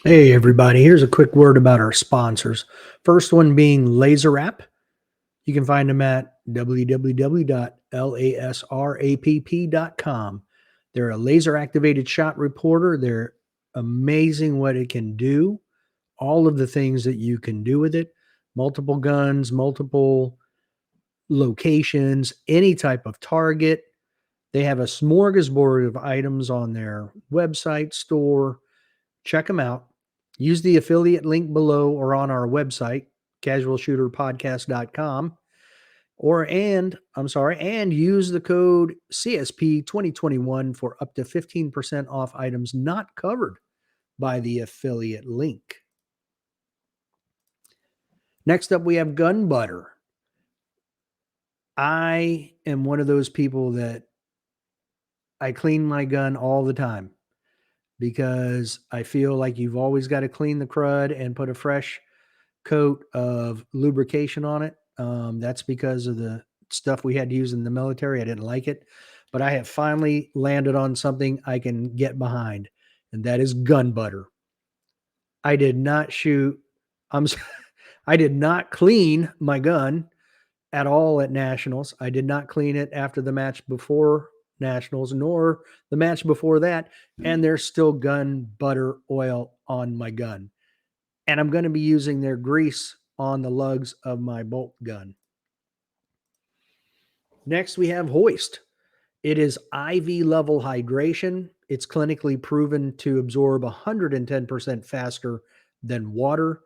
Hey, everybody. Here's a quick word about our sponsors. First one being Laser App. You can find them at www.lasrapp.com. They're a laser activated shot reporter. They're amazing what it can do, all of the things that you can do with it, multiple guns, multiple locations, any type of target. They have a smorgasbord of items on their website store. Check them out. Use the affiliate link below or on our website, casualshooterpodcast.com, and use the code CSP 2021 for up to 15% off items not covered by the affiliate link. Next up, we have Gun Butter. I am one of those people that I clean my gun all the time because I feel like you've always got to clean the crud and put a fresh coat of lubrication on it. That's because of the stuff we had to use in the military. I didn't like it, but I have finally landed on something I can get behind, and that is gun butter. I did not shoot. I'm. I did not clean my gun at all at nationals. I did not clean it after the match before nationals, nor the match before that. And there's still gun butter oil on my gun, and I'm going to be using their grease on the lugs of my bolt gun. Next, we have Hoist. It is IV level hydration. It's clinically proven to absorb 110% faster than water.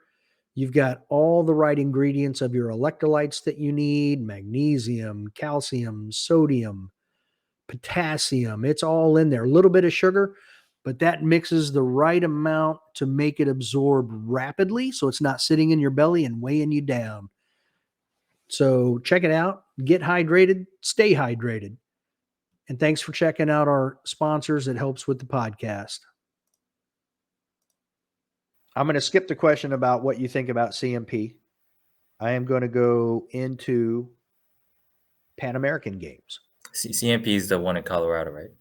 You've got all the right ingredients of your electrolytes that you need: magnesium, calcium, sodium, potassium. It's all in there. A little bit of sugar, but that mixes the right amount to make it absorb rapidly so it's not sitting in your belly and weighing you down. So check it out. Get hydrated, stay hydrated. And thanks for checking out our sponsors. It helps with the podcast. I'm going to skip the question about what you think about CMP. I am going to go into Pan American Games. CMP is the one in Colorado, right?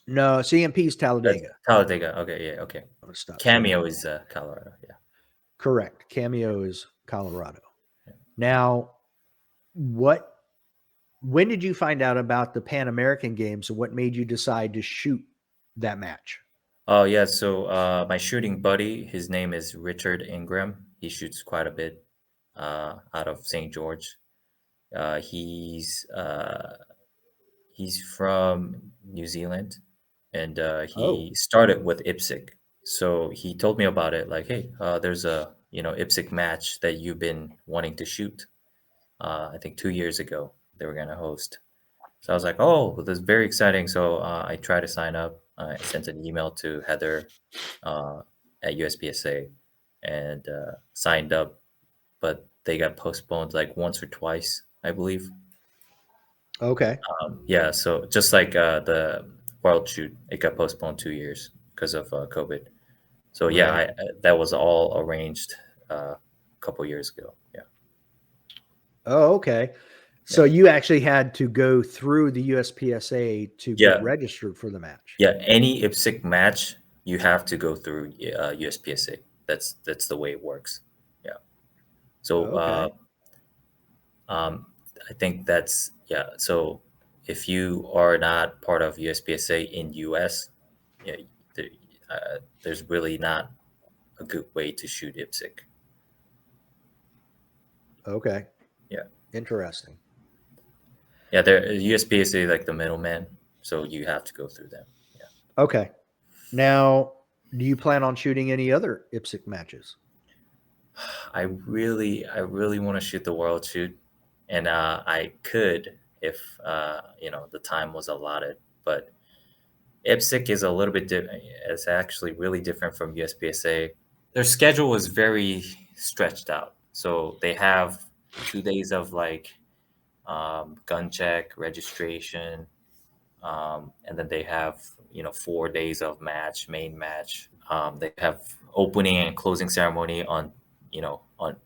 No, CMP is That's Talladega. Talladega. Okay, yeah, okay. I'm going to stop sharing. Cameo is Colorado. Yeah. Correct. Cameo is Colorado. Yeah. Now, when did you find out about the Pan American Games and what made you decide to shoot that match? Oh yeah. So my shooting buddy, his name is Richard Ingram. He shoots quite a bit out of St. George. Uh, he's uh, he's from New Zealand, and Oh, he started with IPSC. So he told me about it. Like, hey, there's a IPSC match that you've been wanting to shoot. I think 2 years ago they were gonna host. So I was like, oh, well, that's very exciting. So I tried to sign up. I sent an email to Heather uh, at USPSA and signed up, but they got postponed like once or twice, I believe. okay. Yeah, so just like the World Shoot, it got postponed 2 years because of COVID. So yeah, Right. that was all arranged a couple years ago. Yeah, Oh, okay. yeah, So you actually had to go through the USPSA to get yeah, registered for the match. yeah. Any IPSC match, you have to go through USPSA. That's the way it works. Yeah. So Okay. um, I think that's yeah. So if you are not part of USPSA in US, yeah, there, there's really not a good way to shoot IPSC. Okay. Yeah, Interesting. yeah. There USPSA like the middleman, so you have to go through them. Yeah. Okay. Now, do you plan on shooting any other IPSC matches? I really want to shoot the world shoot, and I could if the time was allotted. But IPSC is a little bit different. It's actually really different from USPSA. Their schedule is very stretched out, so they have 2 days of like gun check, registration, and then they have 4 days of main match. They have opening and closing ceremony on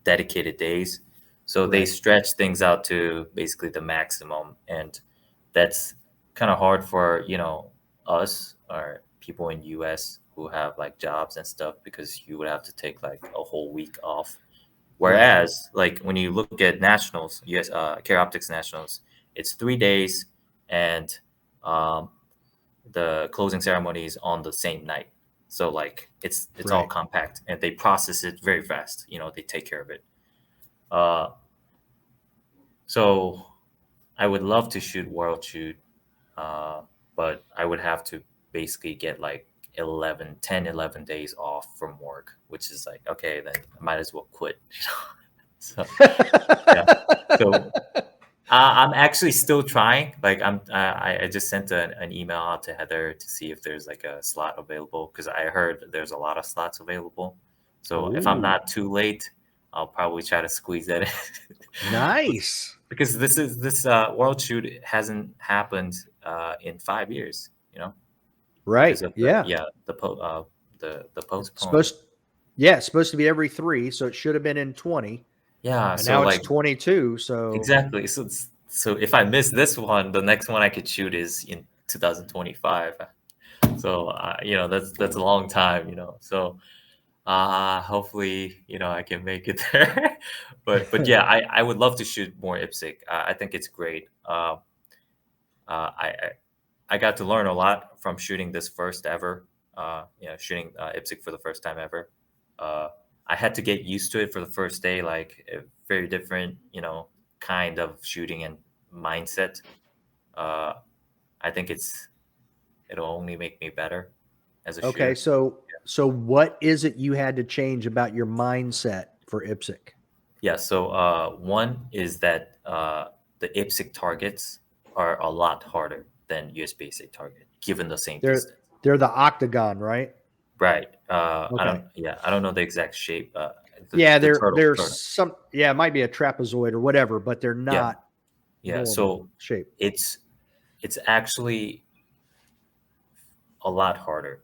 dedicated days, so they Right. stretch things out to basically the maximum, and that's kind of hard for us or people in US who have like jobs and stuff because you would have to take like a whole week off. Right. Whereas, like when you look at nationals, US Care Optics nationals, it's 3 days, and um, the closing ceremony is on the same night. So like it's all Right. compact, and they process it very fast. They take care of it. Uh, so I would love to shoot world shoot, uh, but I would have to basically get like 11 days off from work, which is like, okay, then I might as well quit. So yeah. So I'm actually still trying. Like I just sent an email out to Heather to see if there's like a slot available because I heard there's a lot of slots available. So if I'm Oh, not too late, I'll probably try to squeeze that in. nice. Because this world shoot hasn't happened in 5 years, because Right. of the Yeah. yeah the postponement. Supposed Yeah, it's supposed to be every 3, so it should have been in 20, Yeah, and so now it's like 22, so exactly. So if I miss this one, the next one I could shoot is in 2025. So that's a long time, So hopefully I can make it there. But yeah, I would love to shoot more IPSC. I think it's great. I got to learn a lot from shooting this first ever. Shooting IPSC for the first time ever. Uh, I had to get used to it for the first day, like a very different, kind of shooting and mindset. Uh, I think it'll only make me better as a Okay, shooter. so what is it you had to change about your mindset for IPSC? Yeah. So one is that the IPSC targets are a lot harder than US basic target, given the same They're distance. they're the octagon, right? Right. Okay. I don't know the exact shape. Yeah, The they're turtle. some yeah, it might be a trapezoid or whatever, but they're Yeah. not Yeah. normal So shape. it's it's actually a lot harder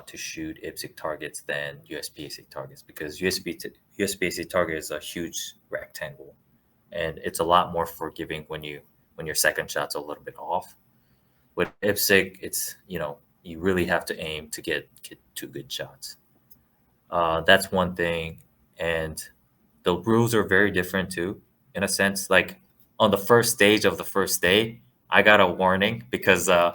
to shoot IPSC targets than US basic targets because US basic target is a huge rectangle, and it's a lot more forgiving when your second shot's a little bit off. With IPSC, it's you really have to aim to get two good shots. That's one thing, and the rules are very different too, in a sense. Like on the first stage of the first day, I got a warning because I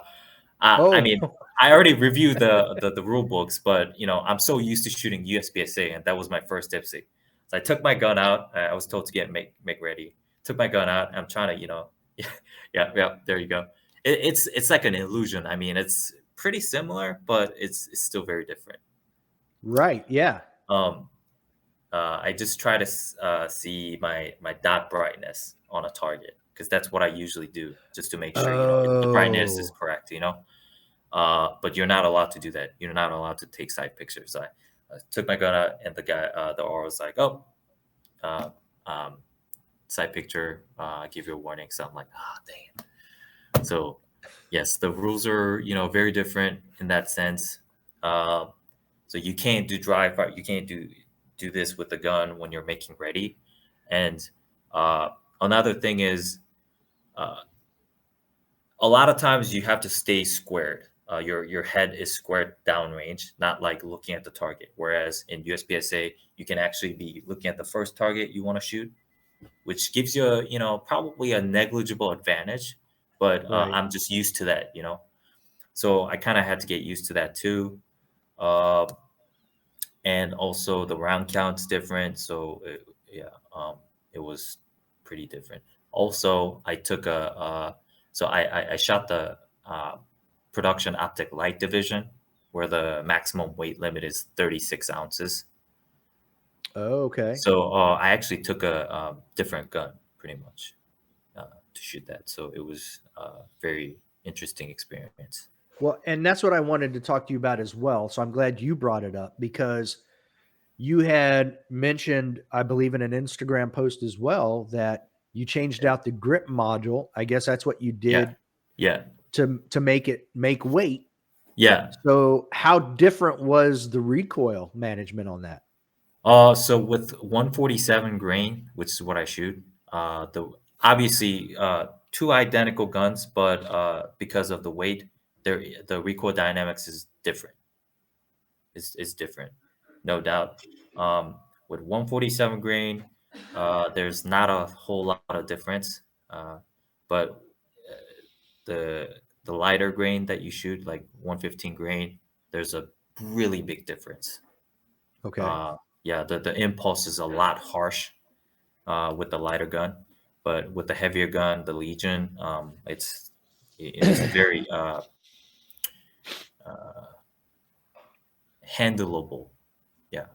Oh, mean I already reviewed the rule books, but I'm so used to shooting USPSA, and that was my first IPSC. So I took my gun out. I was told to make ready. Took my gun out. I'm trying to yeah, there you go. It's like an illusion. I mean, it's pretty similar, but it's still very different. right, yeah. Um, I just try to see my dot brightness on a target because that's what I usually do, just to make sure the brightness is Oh, correct. But you're not allowed to do that. You're not allowed to take side pictures. I took my gun out, and the R was like, "Oh, uh, um, side picture. I give you a warning." So I'm like, "Ah, dang." So, yes, the rules are very different in that sense. Uh, so you can't do dry fire. You can't do this with the gun when you're making ready. And uh, another thing is, uh, a lot of times you have to stay squared. Your head is squared downrange, not like looking at the target. Whereas in USPSA, you can actually be looking at the first target you want to shoot, which gives you probably a negligible advantage. But right. I'm just used to that. So I kind of had to get used to that too. Uh, and also the round count's different. So yeah, it was pretty different. Also, I took I shot the production optic light division, where the maximum weight limit is 36 ounces. Oh, okay. So I actually took a different gun, pretty much, to shoot that. So it was a very interesting experience. Well, and that's what I wanted to talk to you about as well. So I'm glad you brought it up because you had mentioned, I believe, in an Instagram post as well that you changed Yeah, out the grip module. I guess that's what you yeah, did yeah. to make it make weight. Yeah. So how different was the recoil management on that? So with 147 grain, which is what I shoot, the obviously two identical guns, but because of the weight, the recoil dynamics is different. is different, no doubt. With 147 grain, there's not a whole lot of difference, but the the lighter grain that you shoot, like 115 grain, there's a really big difference. Okay. Uh, yeah, the impulse is a lot harsh with the lighter gun, but with the heavier gun, the Legion, it's very uh, handleable. Yeah,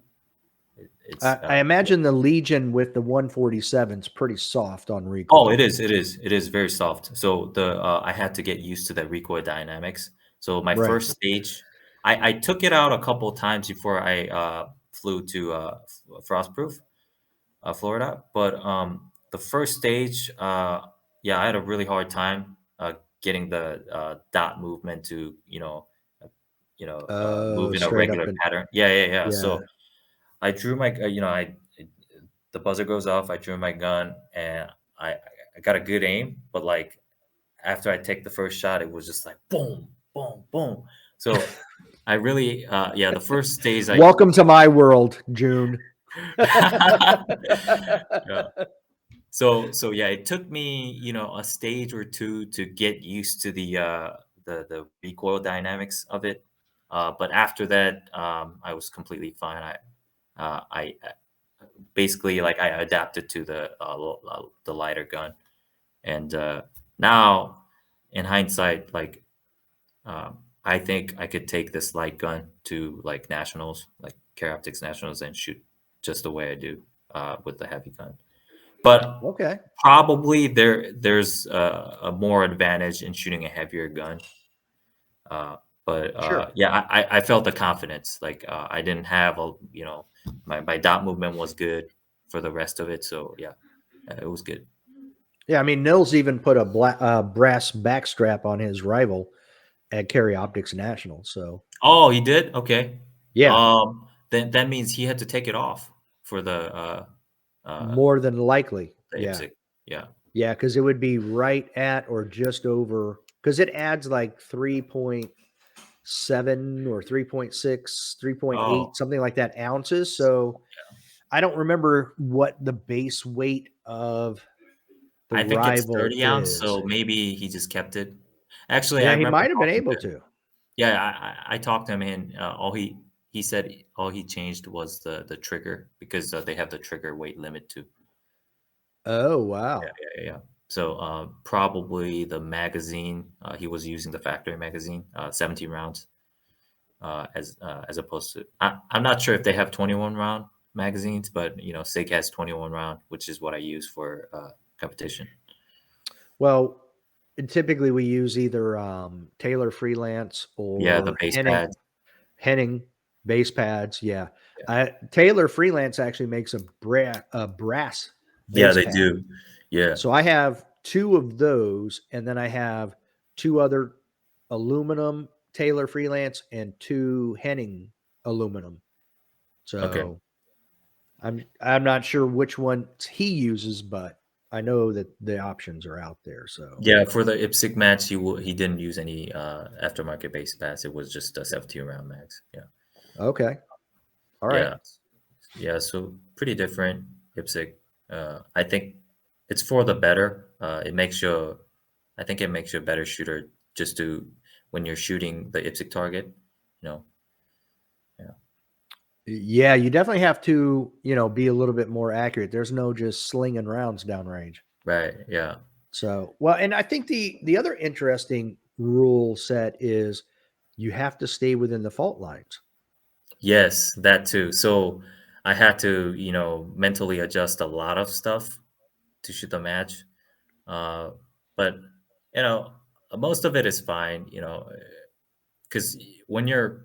it's I imagine the Legion with the 147 is pretty soft on oh, it recoil. is, it is very soft. So I had to get used to the recoil dynamics. So my Right. first stage, I took it out a couple times before I flew to Frostproof, Florida. But the first stage, yeah, I had a really hard time getting the dot movement to move Oh, in a straight up regular and pattern. Yeah, yeah, yeah. yeah. So I drew my, the buzzer goes off. I drew my gun, and I I got a good aim, but like after I take the first shot, it was just like boom, boom, boom. So I really, yeah, the first stage, like, Welcome to my world, June. yeah. So yeah, it took me, a stage or two to get used to the recoil dynamics of it. But after that, I was completely fine. I basically, like, I adapted to the lighter gun, and now in hindsight, like, I think I could take this light gun to like nationals, like Care Optics nationals, and shoot just the way I do with the heavy gun. But Okay, probably there's a more advantage in shooting a heavier gun. Uh, but sure. yeah, I felt the confidence. Like I didn't have my dot movement was good for the rest of it. So yeah, it was good. Yeah, I mean, Nils even put a brass backstrap on his rival at Carry Optics National. So Oh, he did? Okay. yeah, Then that means he had to take it off for uh, more than likely. the Yeah, IPSC. Yeah. yeah, because it would be right at or just over. Because it adds like 3.7 or 3.6, three point Oh, eight, something like that ounces. So I don't remember what the base weight of the I think it's rival 30 ounce, is. so maybe he just kept it. Actually, I Yeah, he remember might have been talking able to him. to. Yeah, I talked to him, and he said all he changed was the trigger because they have the trigger weight limit too. Oh, Yeah, wow. yeah, yeah. So probably the magazine, he was using the factory magazine, 17 rounds, as opposed to, I'm not sure if they have 21 round magazines, but SIG has 21 round, which is what I use for competition. Well, and typically we use either Taylor Freelance Yeah, the or base pads. Henning base pads. Yeah. Yeah, Taylor Freelance actually makes a brass yeah, base they pad. do. Yeah. So I have two of those, and then I have two other aluminum Taylor Freelance and two Henning aluminum. Okay. So I'm not sure which one he uses, but I know that the options are out there. So Yeah, for the IPSC match, he didn't use any aftermarket base pads. It was just a 17 round max. Yeah, okay, all right. yeah, yeah. So pretty different IPSC. I think it's for the better. It makes you, I think it makes you a better shooter just to when you're shooting the IPSC target. You know. Yeah. Yeah, you definitely have to, be a little bit more accurate. There's no just slinging rounds downrange. Right. Yeah. So, well, and I think the other interesting rule set is you have to stay within the fault lines. Yes, that too. So I had to, mentally adjust a lot of stuff to shoot the match. Uh, but you know, most of it is fine. Because when you're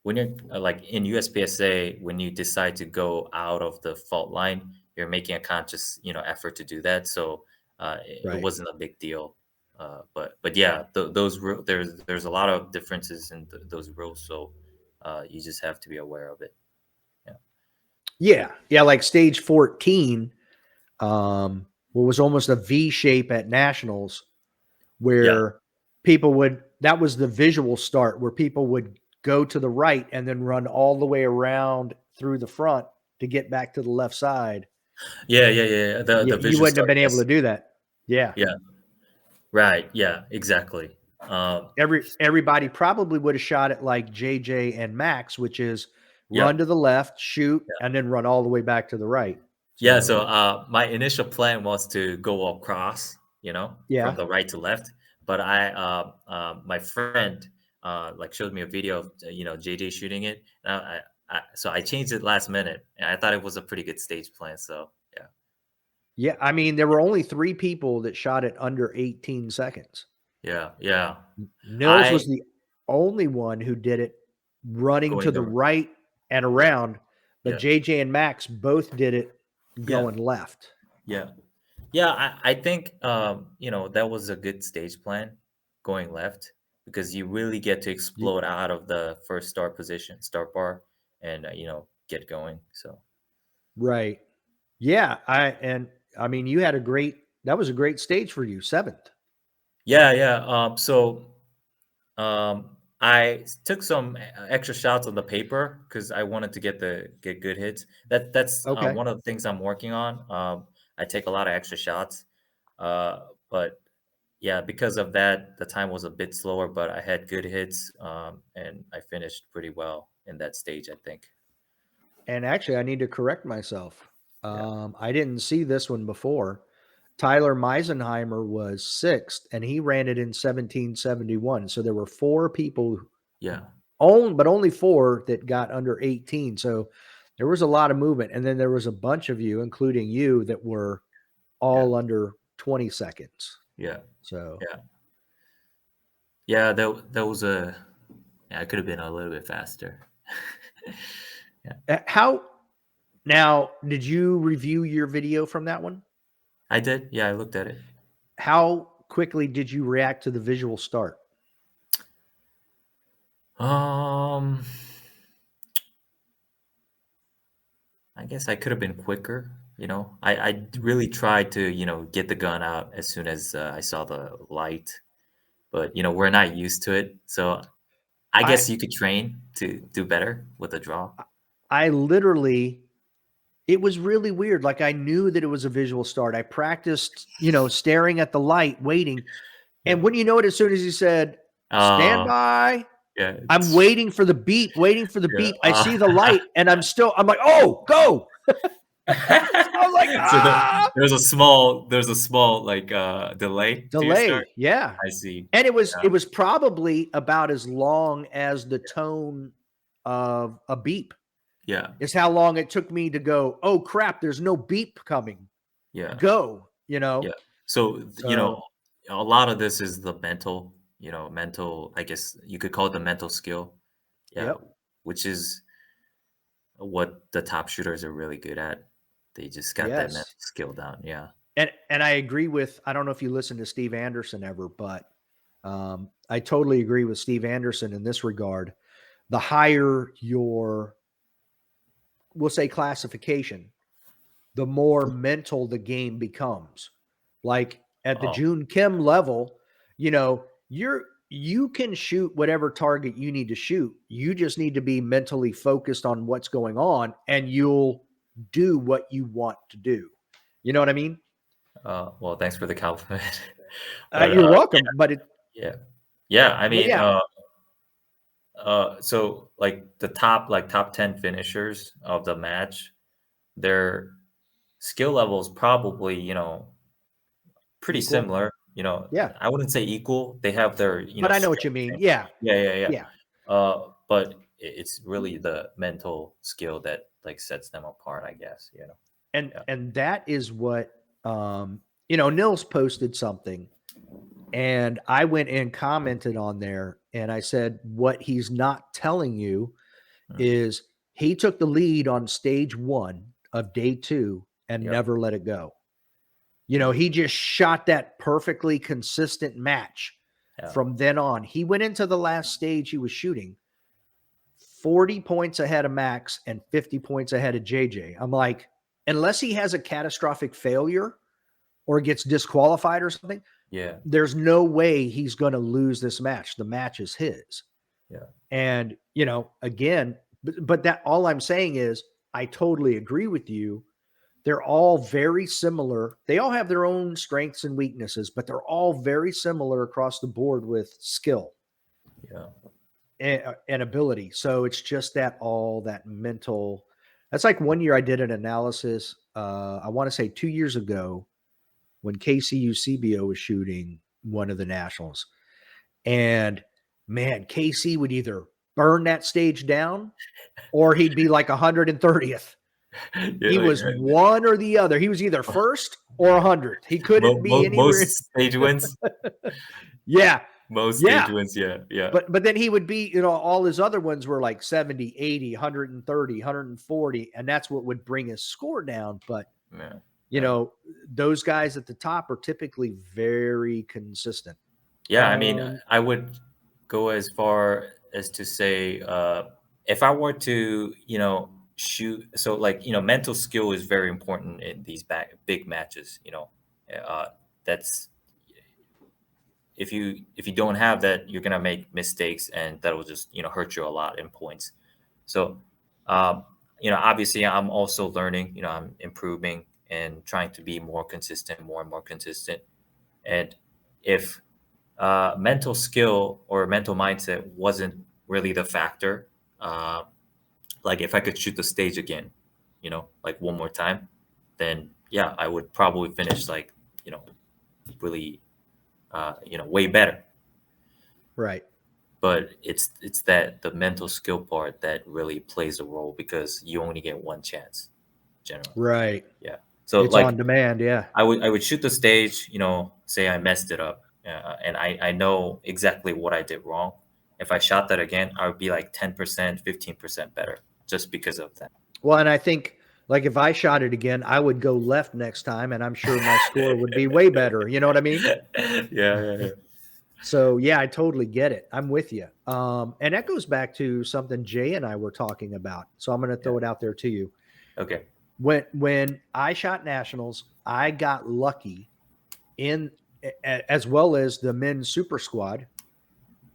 like in USPSA, when you decide to go out of the fault line, you're making a conscious, effort to do that. So it Right. wasn't a big deal. But yeah, there's a lot of differences in those rules. So you just have to be aware of it. Yeah. Yeah. Yeah. Like stage 14, what was almost a V shape at nationals Yeah. where that was the visual start where people would go to the right and then run all the way around through the front to get back to the left side. Yeah, yeah, yeah, yeah, the You visual wouldn't have start, been able to yes. do that. Yeah. Yeah, right, yeah, exactly. Everybody probably would have shot it like JJ and Max, which is run Yep, to the left, shoot, yeah. and then run all the way back to the right. Yeah, So, so, my initial plan was to go across, from yeah. the right to left, but my friend, like, showed me a video of, JJ shooting it, and so I changed it last minute, and I thought it was a pretty good stage plan, so, yeah. Yeah, I mean, there were only 3 people that shot it under 18 seconds. Yeah, yeah. Nils I was the only one who did it running to going the the right and Yeah, around, but yeah, JJ and Max both did it yeah, going left. yeah. Yeah, I think, that was a good stage plan, going left, because you really get to Y explode out of the first start bar, and, get going, so. Right. Yeah, I mean, you had a great that was a great stage for you, 7th. Yeah, yeah, I took some extra shots on the paper because I wanted to get good hits. That's Okay. one of the things I'm working on. I take a lot of extra shots, but yeah, because of that, the time was a bit slower, but I had good hits, and I finished pretty well in that stage, I think. And actually, I need to correct myself. Yeah, I didn't see this one before. Tyler Meisenheimer was 6th, and he ran it in 1771. So there were 4 people, yeah, but only 4 that got under 18. So there was a lot of movement. And then there was a bunch of you, including you, that were yeah, all under 20 seconds. yeah, So yeah, yeah. That was a yeah. I could have been a little bit faster. Yeah, how now did you review your video from that one? I did. Yeah, I looked at it. How quickly did you react to the visual start? Um, I guess I could have been quicker. I really tried to get the gun out as soon as I saw the light, but we're not used to it, so I I guess you could train to do better with a draw. I literally it was really weird. Like I knew that it was a visual start. I practiced, staring at the light, waiting. Yeah. And when you know it, as soon as he said, stand Uh, by, yeah. I'm waiting for the beep, waiting for the Yeah. beep. I see the light and I'm like, oh, go. I was like, So ah, there's a small like delay to your start. delay. Yeah. I see. And it was Yeah. it was probably about as long as the tone of a beep Yeah. is how long it took me to go, oh crap, there's no beep coming. Yeah. Go, Yeah. So, So a lot of this is the mental, I guess you could call it the mental skill. Yeah. yep. Which is what the top shooters are really good at. They just got that mental Yes. skill down. Yeah. And I agree with I don't know if you listen to Steve Anderson ever, but I totally agree with Steve Anderson in this regard. The higher your, we'll say, classification, the more mental the game becomes. Like at the Oh, Joon Kim level, you can shoot whatever target you need to shoot. You just need to be mentally focused on what's going on and you'll do what you want to do. You know what I mean? well, thanks for the compliment. But, You're welcome, yeah. Yeah, I mean, yeah, so, like, the top 10 finishers of the match, their skill level is probably, pretty equal. similar, Yeah, I wouldn't say equal. They have their, but I know what skill you mean. thing. Yeah, Yeah, yeah, yeah. yeah, But it's really the mental skill that, like, sets them apart, I guess. Yeah. and that is what Nils posted something, and I went and commented on there, and I said, "What he's not telling you Mm. is he took the lead on stage 1 of day 2 and Yep. never let it go." Yeah. He just shot that perfectly consistent match Yeah. from then on. He went into the last stage he was shooting 40 points ahead of Max and 50 points ahead of JJ. I'm like, unless he has a catastrophic failure or gets disqualified or something, Yeah. there's no way he's going to lose this match. The match is his. Yeah. And, again, but that all I'm saying is I totally agree with you. They're all very similar. They all have their own strengths and weaknesses, but they're all very similar across the board with skill Yeah. and ability. So it's just that mental. That's like one year I did an analysis. I want to say 2 years ago when KCUCBO was shooting one of the nationals, and man, KC would either burn that stage down or he'd be like 130th. Yeah, He like, was one or the other. He was either first or 100th. He couldn't be anywhere. most stage wins. Yeah. Most stage Yeah. wins. Yeah. Yeah. But then he would be, all his other ones were like 70, 80, 130, 140, and that's what would bring his score down. But, Yeah. you know, those guys at the top are typically very consistent. Yeah, I mean, I would go as far as to say, if I were to, shoot, so like, mental skill is very important in these big matches. Uh, that's if you don't have that, you're gonna make mistakes, and that will just hurt you a lot in points. So, um, obviously, I'm also learning. I'm improving and trying to be more consistent, more and more consistent. And if mental skill or mental mindset wasn't really the factor. Like if I could shoot the stage again, like one more time, then yeah, I would probably finish like, you know, really, way better. Right. But it's that the mental skill part that really plays a role because you only get one chance generally. Right. Yeah. So It's on like demand. Yeah. I would shoot the stage, say I messed it up, and I know exactly what I did wrong. If I shot that again, I would be like 10%, 15% better just because of that. Well, and I think like if I shot it again, I would go left next time, and I'm sure my score would be way better. You know what I mean? Yeah, yeah, yeah. So yeah, I totally get it. I'm with you. And that goes back to something Jay and I were talking about. So I'm going to Yeah. throw it out there to you. Okay. When I shot nationals, I got lucky in as well as the men's super squad,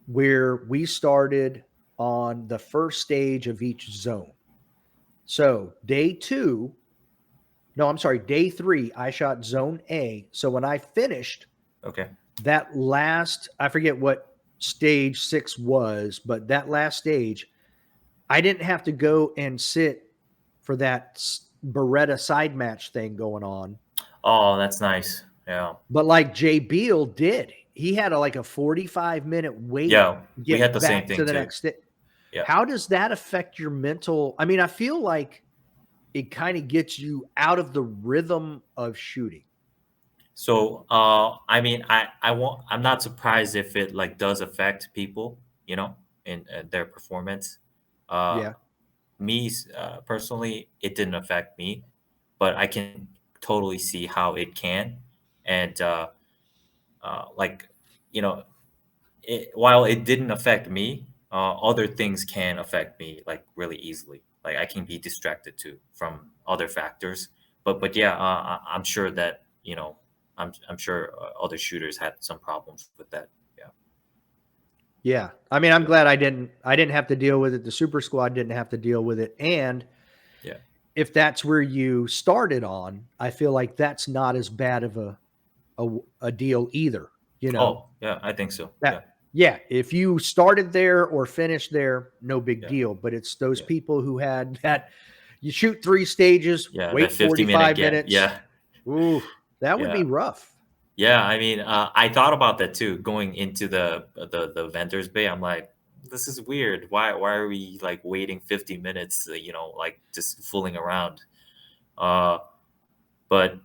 where we started on the first stage of each zone. So day two, no, I'm sorry, day three, I shot zone A. So when I finished Okay. that last, I forget what stage 6 was, but that last stage, I didn't have to go and sit for that Beretta side match thing going on. Oh, that's nice. Yeah. But like Jay Beal did, he had like a 45-minute wait Yeah. to We had get the same back to thing the too. next. Yeah. How does that affect your mental? I mean, I feel like it kind of gets you out of the rhythm of shooting. So, I mean, I'm not surprised if it like does affect people, in their performance. Uh, Yeah. Me personally, it didn't affect me, but I can totally see how it can. And like, you know, while it didn't affect me, other things can affect me like really easily. Like I can be distracted too from other factors. But yeah, I'm sure that I'm sure other shooters had some problems with that. Yeah, Yeah. I mean, I'm yeah, glad I didn't have to deal with it. The super squad didn't have to deal with it. And yeah. if that's where you started on, I feel like that's not as bad of a deal either, you know. Oh, yeah, I think so. Yeah, That yeah, if you started there or finished there, no big yeah, deal, but it's those yeah, people who had that you shoot 3 stages, yeah. That wait 50-minute 45 gap. minutes. Yeah, Ooh, that would yeah. be rough. Yeah, I mean, I thought about that too, going into the vendors bay. I'm like, this is weird. Why are we like waiting 50 minutes? Like just fooling around. Uh, but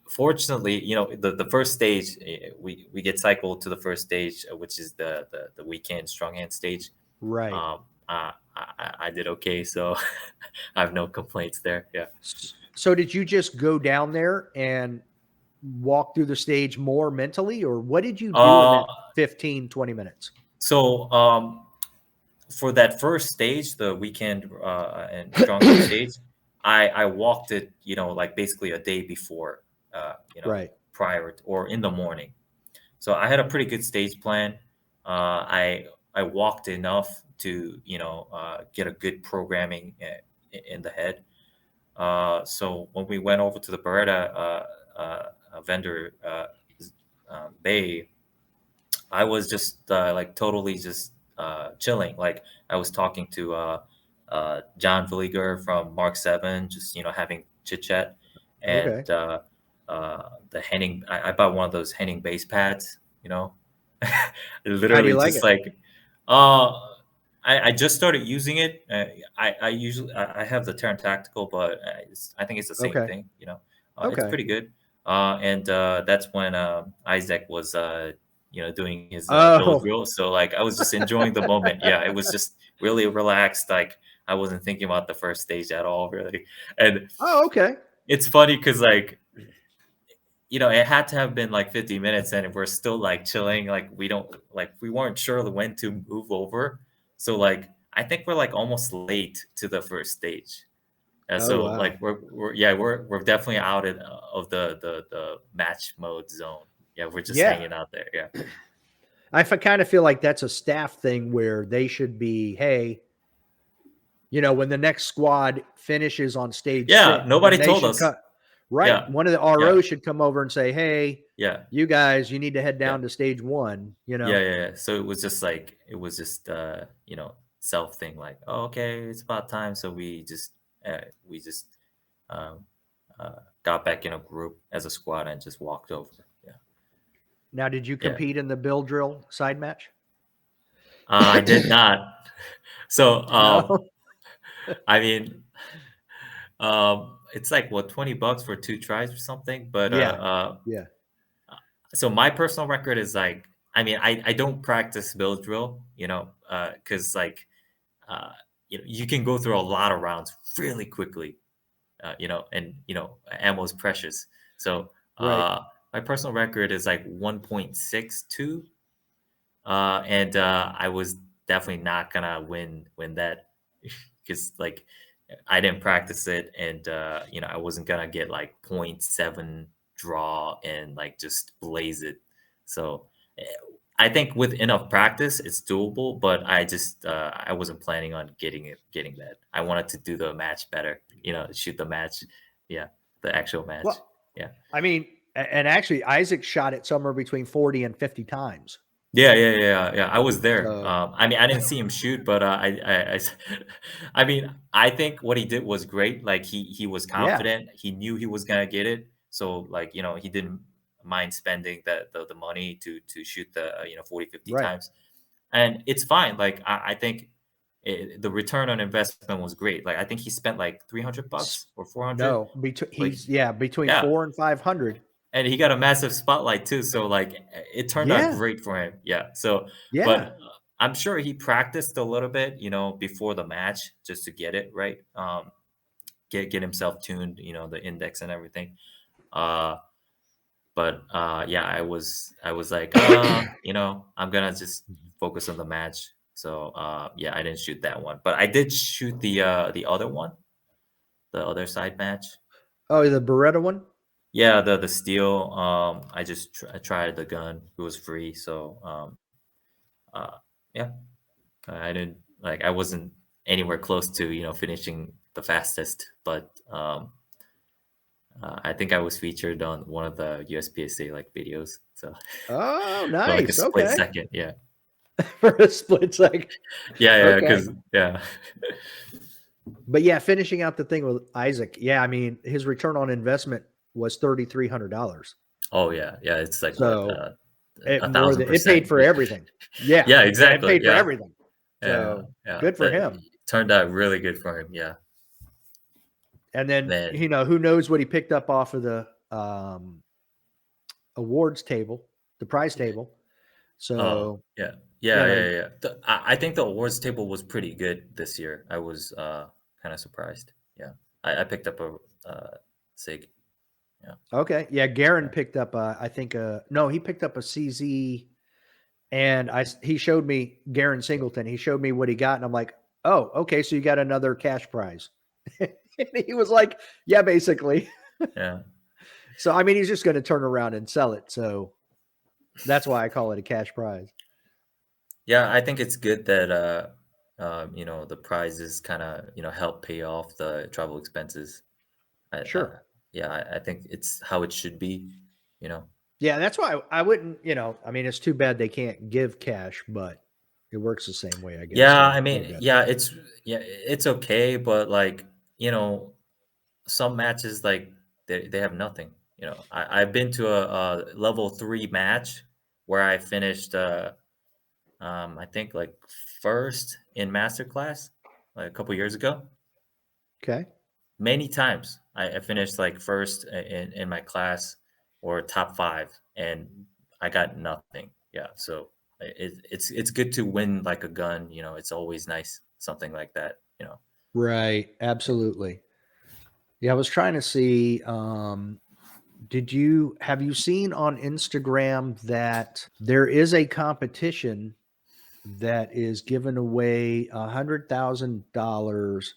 fortunately, the first stage, we get cycled to the first stage, which is the weekend strong hand stage. Right. Um, I did okay, so I have no complaints there. Yeah. So did you just go down there and walk through the stage more mentally, or what did you do in Uh, that 15-20 minutes? so for that first stage, the weekend and strongman stage, I walked it, like basically a day before, Right. or in the morning. So I had a pretty good stage plan. I walked enough to get a good programming in the head. So when we went over to the Beretta vendor bay, I was just like totally just chilling. Like I was talking to John Villiger from Mark Seven, just having chit chat, and Okay. the Henning. I bought one of those Henning base pads. How do you Literally like just it? like uh, I just started using it. I usually I have the Terran Tactical, but I think it's the same Okay. thing. It's Okay. pretty good. And that's when Isaac was doing his build Oh. drill. So like I was just enjoying the moment. Yeah, it was just really relaxed. Like I wasn't thinking about the first stage at all, really. And Oh, okay. it's funny because like it had to have been like 50 minutes and we're still like chilling. Like we weren't sure when to move over. So like I think we're like almost late to the first stage. And Oh, so wow. like we're definitely out of the match mode zone. Yeah, we're just Yeah. hanging out there. Yeah. Kind of feel like that's a staff thing where they should be, hey, when the next squad finishes on stage Yeah, 6, nobody then they told should us. cut. Right. Yeah. One of the Yeah. ROs should come over and say, hey, Yeah. you guys, you need to head Yeah. down to stage 1, Yeah, yeah, yeah. So it was just self thing like, oh, okay, it's about time. So we just um got back in a group as a squad and just walked over. Yeah. Now, did you Yeah. compete in the Bill Drill side match? I did not. So No? I mean it's like what, $20 for 2 tries or something. But Yeah. Yeah. so my personal record is like, I mean, I don't practice build drill, because like uh, you can go through a lot of rounds really quickly, and ammo is precious. So Right. my personal record is like 1.62, and I was definitely not gonna win that because like I didn't practice it, and I wasn't gonna get like point 0.7 draw and like just blaze it. So eh, I think with enough practice, it's doable. But I wasn't planning on getting that. I wanted to do the match better. Shoot the match. Yeah, the actual match. Well, Yeah. I mean, and actually, Isaac shot it somewhere between 40 and 50 times. Yeah, yeah, yeah, yeah. I was there. So, I mean, I didn't see him shoot, but I mean, I think what he did was great. Like he was yeah. confident. He knew he was gonna get it. So like he didn't mind spending the money to shoot the 40, 50 Right. times, and it's fine. Like I think the return on investment was great. Like I think he spent like 300 S- bucks or 400. No, Like between yeah, 4 and 500. and he got a massive spotlight too, so like it turned out Yeah. great for him. Yeah. So but Yeah. I'm sure he practiced a little bit before the match just to get it right, get himself tuned, the index and everything. uh but yeah, I was like, I'm gonna just focus on the match. So yeah, I didn't shoot that one, but I did shoot the other one, the other side match. Oh, the Beretta one? Yeah, the steel. I tried the gun. It was free, so uh, yeah, I didn't like. I wasn't anywhere close to finishing the fastest, but I think I was featured on one of the USPSA like videos, so Oh, for like a nice. split Okay. second. Yeah, For a split second. yeah, yeah, Okay. because yeah, But yeah, finishing out the thing with Isaac. Yeah, I mean, his return on investment was $3,300. oh yeah, yeah. It's like what, So a more thousand than it paid percent. for everything. Yeah, Yeah, it exactly. paid for Yeah, everything. yeah, So yeah. good for That him. turned out really good for him. Yeah, And then, man. who knows what he picked up off of the awards table, the prize table. Oh, So, yeah. you Yeah, know, yeah, yeah. I think the awards table was pretty good this year. I was kind of surprised. Yeah. I picked up a SIG. Yeah. okay. Yeah, Garen Yeah. picked up I think no, he picked up a CZ and he showed me Garen Singleton. He showed me what he got and I'm like, "Oh, okay, so you got another cash prize." And he was like, "Yeah, basically." Yeah. So I mean, he's just going to turn around and sell it. So that's why I call it a cash prize. Yeah, I think it's good that the prizes kind of help pay off the travel expenses. Sure. Yeah, I think it's how it should be. You know. Yeah, that's why I wouldn't, I mean, it's too bad they can't give cash, but it works the same way, I guess, Yeah, a I little mean, bit. it's okay, but like some matches like they have nothing. I've been to a level 3 match where I finished I think like first in master class like a couple years ago. Okay. Many times I finished like first in my class or top 5 and I got nothing. Yeah, so it's good to win like a gun, it's always nice something like that. Right. Yeah. Absolutely. Yeah, I was trying to see, have you seen on Instagram that there is a competition that is giving away $100,000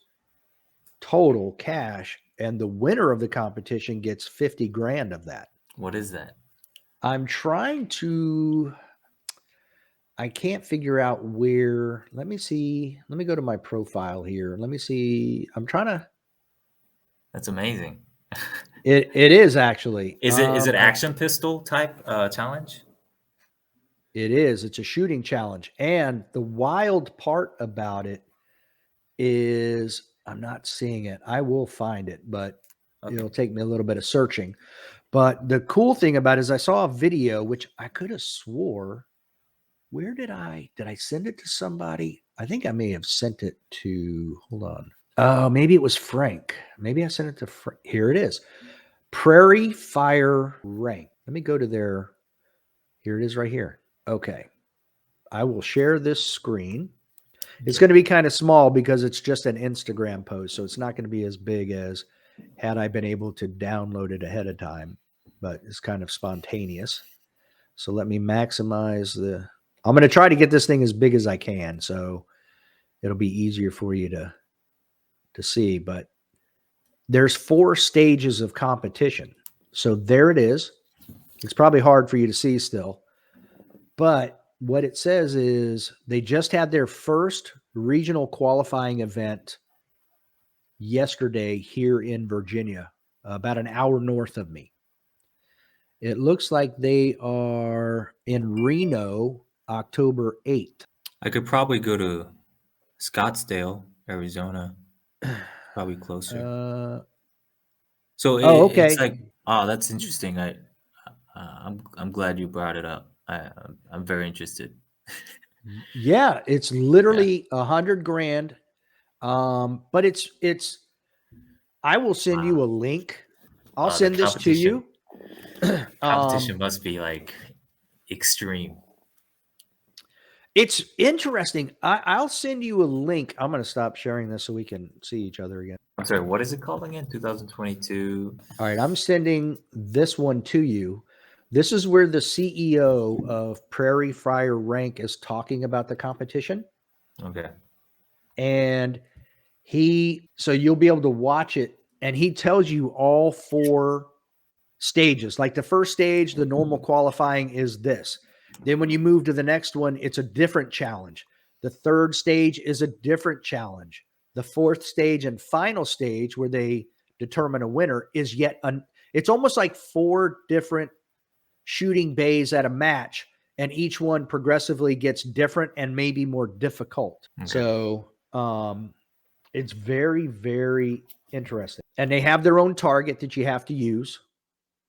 total cash, and the winner of the competition gets 50 grand of that? What is that? I'm trying to I can't figure out where. Let me see. Let me go to my profile here. Let me see. I'm trying to That's amazing. it is actually. Is it action pistol type challenge? It is. It's a shooting challenge. And the wild part about it is I'm not seeing it. I will find it, but Okay. it'll take me a little bit of searching. But the cool thing about it is I saw a video which I could have swore. Where did I send it to somebody? I think I may have sent it to, hold on. Oh, maybe it was Frank. Maybe I sent it to Frank. Here it is. Prairie Fire Rank. Let me go to their, here it is right here. Okay. I will share this screen. It's Yeah. going to be kind of small because it's just an Instagram post. So it's not going to be as big as had I been able to download it ahead of time, but it's kind of spontaneous. So let me maximize I'm going to try to get this thing as big as I can. So it'll be easier for you to see, but there's 4 stages of competition. So there it is. It's probably hard for you to see still, but what it says is they just had their first regional qualifying event yesterday here in Virginia, about an hour north of me. It looks like they are in Reno, October 8th. I could probably go to Scottsdale, Arizona. Probably closer. Uh, So oh, it's okay. like, oh, that's interesting. I'm glad you brought it up. I'm very interested. Yeah, it's Yeah. literally 100 grand. But it's I will send Wow. you a link. I'll The send this to competition you. competition must be like extreme. It's interesting. I'll send you a link. I'm going to stop sharing this so we can see each other again. I'm sorry, what is it called again? 2022. All right, I'm sending this one to you. This is where the CEO of Prairie Fire Rank is talking about the competition. Okay. And so you'll be able to watch it. And he tells you all 4 stages. Like the first stage, the normal qualifying is this. Then when you move to the next one, it's a different challenge. The third stage is a different challenge. The fourth stage and final stage, where they determine a winner, is it's almost like 4 different shooting bays at a match, and each one progressively gets different and maybe more difficult. Okay. So it's very, very interesting. And they have their own target that you have to use,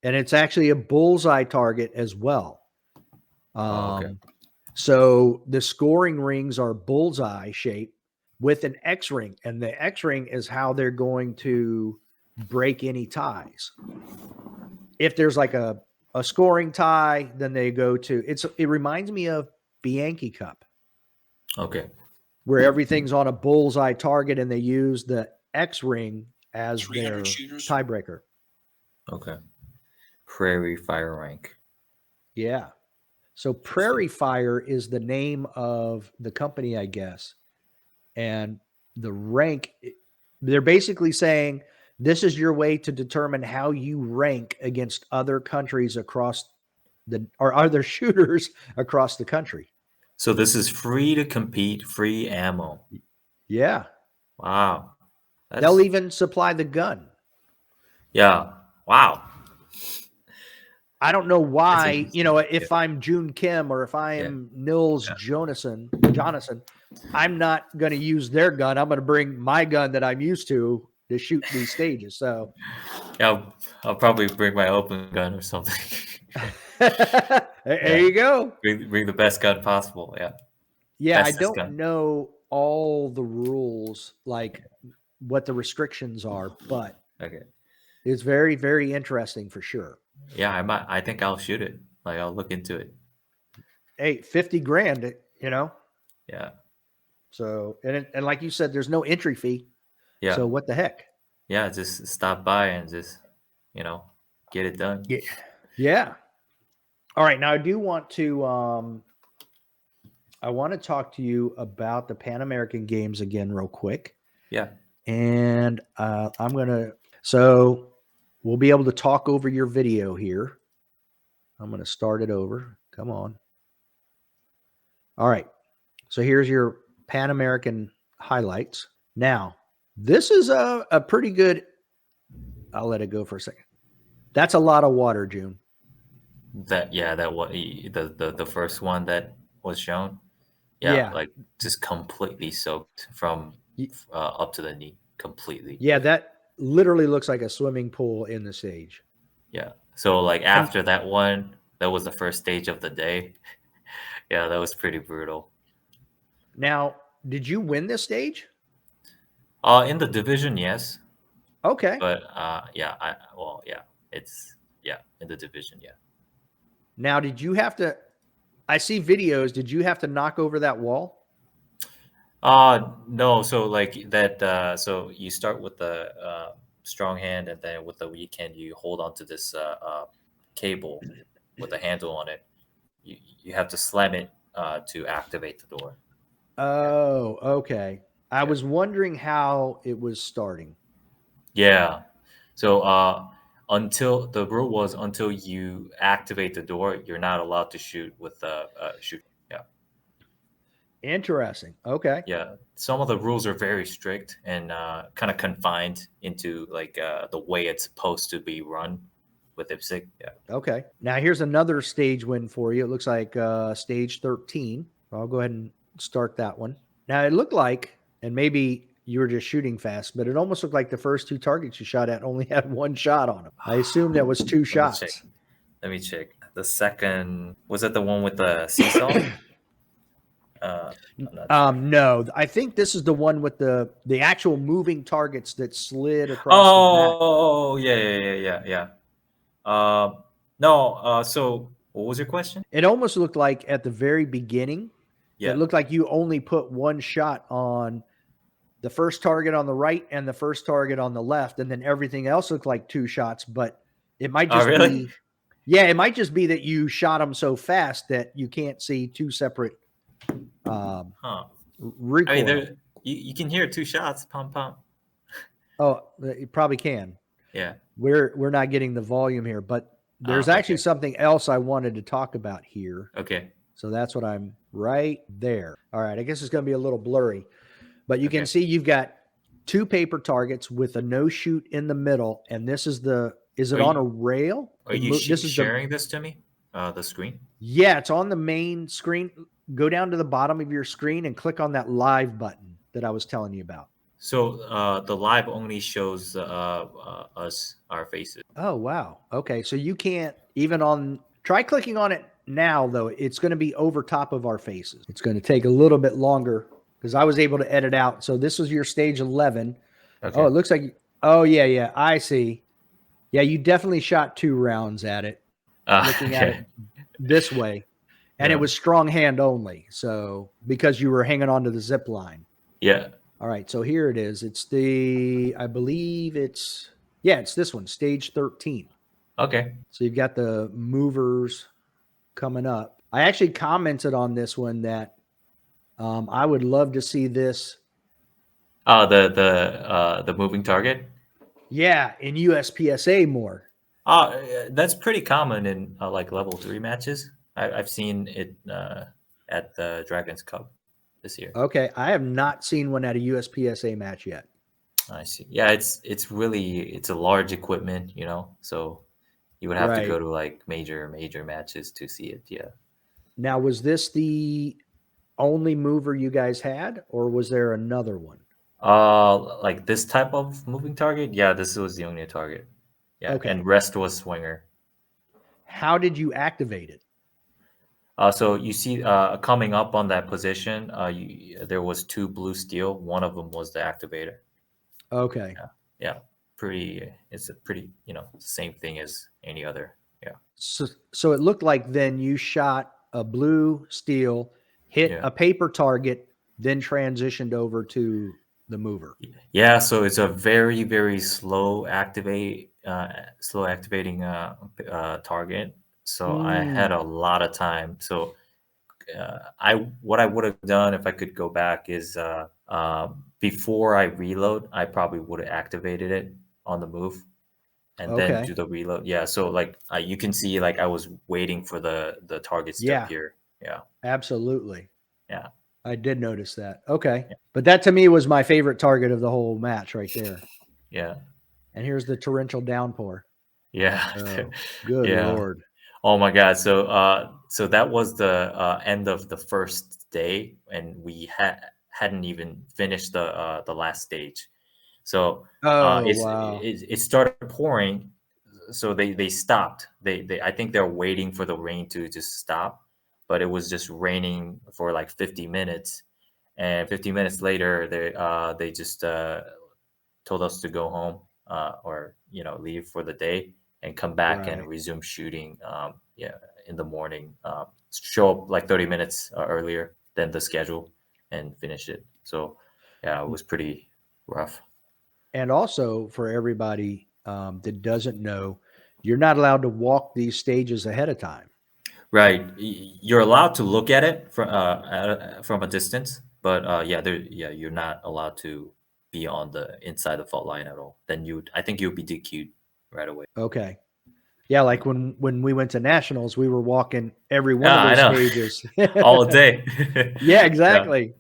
and it's actually a bullseye target as well. Oh, okay. So the scoring rings are bullseye shape with an X ring, and the X ring is how they're going to break any ties. If there's like a scoring tie, then they go to it reminds me of Bianchi Cup, Okay. where everything's on a bullseye target and they use the X ring as their tiebreaker. Okay. Prairie Fire Rank. Yeah. So Interesting. Prairie Fire is the name of the company, I guess. And the rank, they're basically saying this is your way to determine how you rank against other countries or other shooters across the country. So this is free to compete, free ammo. Yeah. Wow. They'll That's even supply the gun. yeah. Wow. I don't know That's why, interesting. Yeah. if I'm Joon Kim or if I Yeah. am Nils Jonathan, I'm not going to use their gun. I'm going to bring my gun that I'm used to shoot these stages. So Yeah. I'll probably bring my open gun or something. there Yeah. you go. Bring the best gun possible. Yeah. Yeah, I Bestest don't gun. know all the rules, like what the restrictions are, but Okay. it's very, very interesting for sure. Yeah, I think I'll shoot it. Like I'll look into it. Hey, 50 grand. Yeah. So, and like you said, there's no entry fee. Yeah. So what the heck? Yeah, just stop by and just, you know, get it done. Yeah. Yeah. All right. Now I want to talk to you about the Pan American Games again real quick. Yeah. And so we'll be able to talk over your video here. I'm going to start it over. Come on. All right. So here's your Pan American highlights. Now, this is a pretty good. I'll let it go for a second. That's a lot of water, June. That what the first one that was shown. Yeah, Yeah. like just completely soaked from Y- up to the knee, completely. Yeah, that literally looks like a swimming pool in the stage. Yeah. So like And after that one, that was the first stage of the day. Yeah, that was pretty brutal. now, did you win this stage? In the division, yes, Okay. but yeah, yeah, it's yeah in the division, yeah. Now, did you have to? I see videos. Did you have to knock over that wall? No, so like that, so you start with the strong hand, and then with the weak hand, you hold onto this cable with a handle on it. You have to slam it to activate the door. Oh, okay. I Yeah. was wondering how it was starting. Yeah. So until the rule was until you activate the door, you're not allowed to shoot with the shoot. Yeah. Interesting. Okay. Yeah, some of the rules are very strict and kind of confined into like the way it's supposed to be run with IPSC. Yeah. Okay. Now here's another stage win for you. It looks like stage 13. I'll go ahead and start that one. Now it looked like, and maybe you were just shooting fast, but it almost looked like the first two targets you shot at only had one shot on them. I assume that was two Let me check. shots. Let me check. The second was it the one with the seesaw? I'm not sure. No, I think this is the one with the actual moving targets that slid across the map. Oh yeah, yeah, yeah, yeah, yeah. No. So what was your question? It almost looked like at the very beginning, it Yeah. looked like you only put one shot on the first target on the right and the first target on the left, and then everything else looked like two shots. But it might Oh just really? be, yeah, it might just be that you shot them so fast that you can't see two separate um, Huh. I mean, recoil. you can hear two shots, pom pom. Oh, you probably can. Yeah. We're not getting the volume here, but there's actually Okay. something else I wanted to talk about here. Okay. So that's what I'm right there. All right, I guess it's going to be a little blurry, but you can Okay. see you've got two paper targets with a no shoot in the middle, and this is is it Are on a you rail? are you This is the sharing this to me? The screen. yeah, it's on the main screen. Go down to the bottom of your screen and click on that live button that I was telling you about. So the live only shows us our faces. Oh, wow. Okay. So you can't even try clicking on it now, though. It's going to be over top of our faces. It's going to take a little bit longer because I was able to edit out. So this was your stage 11. Oh, Okay. it looks like, oh, yeah, yeah. I see. Yeah, you definitely shot two rounds at it, looking at it Okay. this way. And it Yeah. was strong hand only. So because you were hanging on to the zip line. Yeah. All right. So here it is. I believe it's this one, stage 13. Okay. So you've got the movers coming up. I actually commented on this one that I would love to see this. The moving target. Yeah, in USPSA more. That's pretty common in like level 3 matches. I've seen it at the Dragons Cup this year. Okay, I have not seen one at a USPSA match yet. I see. Yeah, it's a large equipment, so you would have to Right. go to like major matches to see it. Yeah. Now, was this the only mover you guys had, or was there another one? Like this type of moving target. Yeah, this was the only target. Yeah, Okay. and rest was swinger. How did you activate it? So you see, coming up on that position, there was two blue steel. One of them was the activator. Okay. Yeah, yeah, pretty. It's a pretty, same thing as any other. Yeah, So it looked like then you shot a blue steel, hit yeah, a paper target, then transitioned over to the mover. yeah. So it's a very slow activating target. So I had Mm, a lot of time. So I what I would have done if I could go back is before I reload, I probably would have activated it on the move and then okay. do the reload. Yeah, so like you can see, like I was waiting for the targets to Yeah, appear. Yeah, absolutely. yeah, I did notice that. Okay. yeah, But that to me was my favorite target of the whole match right there. yeah, And here's the torrential downpour. yeah, Oh, good yeah. Lord. Oh my God! So that was the end of the first day, and we hadn't even finished the last stage. So Oh, wow. it started pouring, so they stopped. I think they're waiting for the rain to just stop, but it was just raining for like 50 minutes, and 50 minutes later they just told us to go home, or leave for the day and come back and Right. resume shooting. Yeah, in the morning. Show up like 30 minutes earlier than the schedule and finish it. So yeah, it was pretty rough. And also for everybody that doesn't know, you're not allowed to walk these stages ahead of time. Right. You're allowed to look at it from a distance, but yeah, you're not allowed to be on the inside the fault line at all. Then I think you'd be DQ'd right away. Okay. Yeah, like when we went to nationals, we were walking every one of Yeah, I those know. stages. All day. Yeah, Yeah, exactly.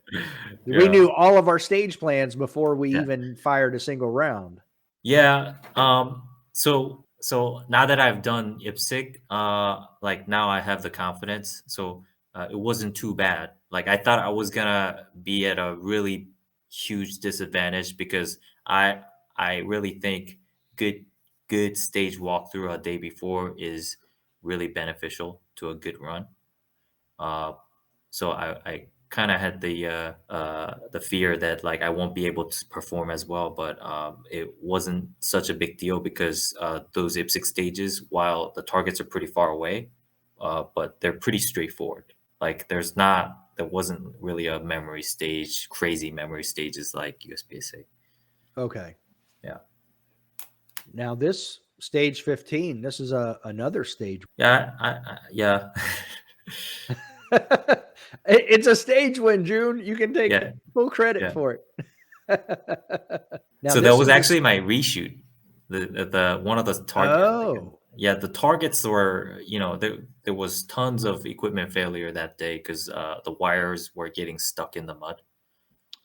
We yeah, knew all of our stage plans before we yeah. even fired a single round. Yeah. So now that I've done IPSC, like now I have the confidence. So it wasn't too bad. Like I thought I was gonna be at a really huge disadvantage because I I really think good good stage walkthrough a day before is really beneficial to a good run. Uh, so I kind of had the fear that like I won't be able to perform as well, but it wasn't such a big deal because those IPSC stages, while the targets are pretty far away, but they're pretty straightforward. Like there wasn't really a memory stage, crazy memory stages like USPSA. Okay. Yeah, Now this stage 15, this is another stage. yeah, yeah, It's a stage win, June. You can take yeah, full credit yeah. for it. Now So that this was is this. actually my reshoot. The one of the target, like, Oh, yeah, the targets were, there was tons of equipment failure that day because the wires were getting stuck in the mud.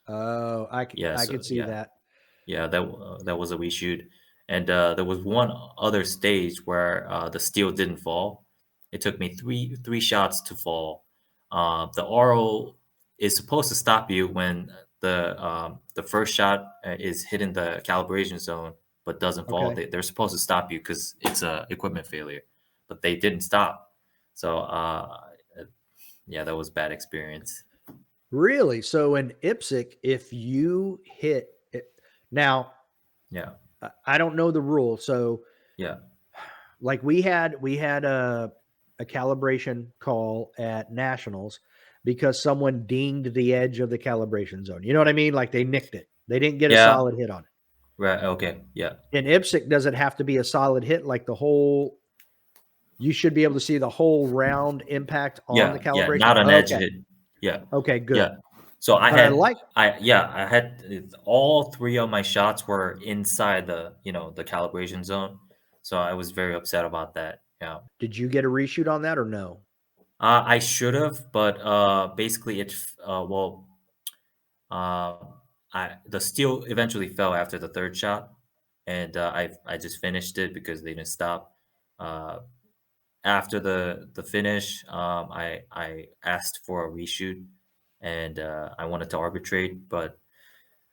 oh, Yeah, I so could see yeah, that. yeah, that was a reshoot, and there was one other stage where the steel didn't fall. It took me three shots to fall. The RO is supposed to stop you when the first shot is hitting the calibration zone but doesn't fall. Okay. They're supposed to stop you because it's a equipment failure, but they didn't stop. So yeah, that was bad experience. Really? So in IPSC, if you hit it, now Yeah, I don't know the rule. So yeah, like we had a calibration call at nationals because someone dinged the edge of the calibration zone. You know what I mean? Like they nicked it. They didn't get a yeah. solid hit on it. Right. Okay. Yeah. In IPSC, does it have to be a solid hit? Like the whole, you should be able to see the whole round impact on the Yeah, yeah, calibration. not an edge Okay. hit. Yeah, Okay, yeah. good. So But I like, I had all three of my shots were inside the calibration zone. So I was very upset about that. Yeah. did you get a reshoot on that or no? I should have, but basically uh, the steel eventually fell after the third shot, and I just finished it because they didn't stop. Uh, After the finish, I asked for a reshoot, and I wanted to arbitrate, but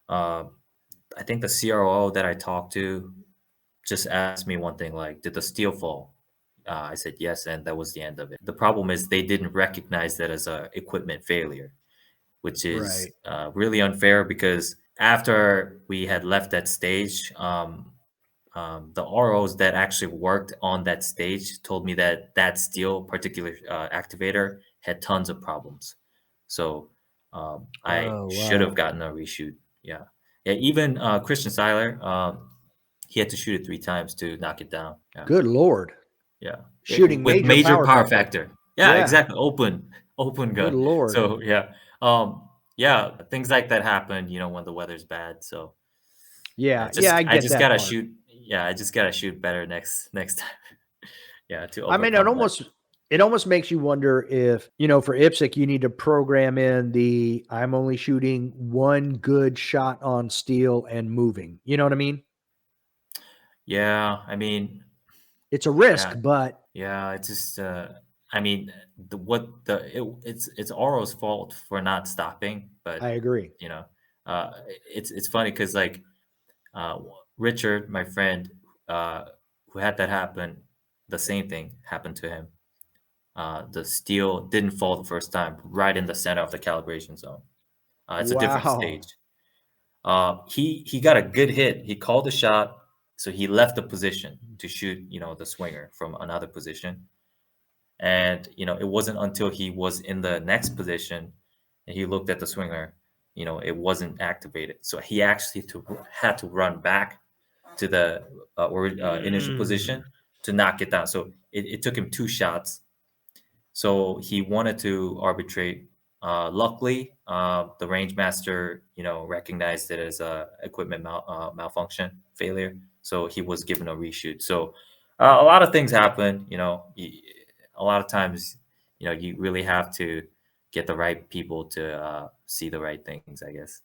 uh, I think the CRO that I talked to just asked me one thing, like, "Did the steel fall?" I said yes, and that was the end of it. The problem is they didn't recognize that as a equipment failure, which is Right. really unfair because after we had left that stage, the ROs that actually worked on that stage told me that that steel particular activator had tons of problems. So I Oh, should have wow. gotten a reshoot. Yeah, yeah. Even Christian Seiler, he had to shoot it 3 times to knock it down. Yeah, Good Lord. yeah. Shooting With major major power power factor. factor. Yeah, Yeah. exactly. Open Good gun. Lord. So yeah, yeah. Things like that happen. When the weather's bad. So Yeah. Yeah, I I get just that gotta part. shoot. Yeah, I just gotta shoot better next time. Yeah, to I mean, overcome that. it almost makes you wonder if, for IPSC, you need to program in the I'm only shooting one good shot on steel and moving. You know what I mean? Yeah, I mean, It's a risk, yeah, but yeah. It's just, I mean, it's Oro's fault for not stopping, I but agree. you know, it's funny because like Richard, my friend, uh, who had that happen, the same thing happened to him. The steel didn't fall the first time, right in the center of the calibration zone. It's a different Wow. stage. He got a good hit. He called a shot, so he left the position to shoot, the swinger from another position. And it wasn't until he was in the next position and he looked at the swinger, it wasn't activated. So he actually had to run back to the initial Mm. position to knock it down. So it took him 2 shots, so he wanted to arbitrate. Luckily, the range master, recognized it as a equipment malfunction failure, so he was given a reshoot. So a lot of things happen. A lot of times, you really have to get the right people to see the right things. I guess.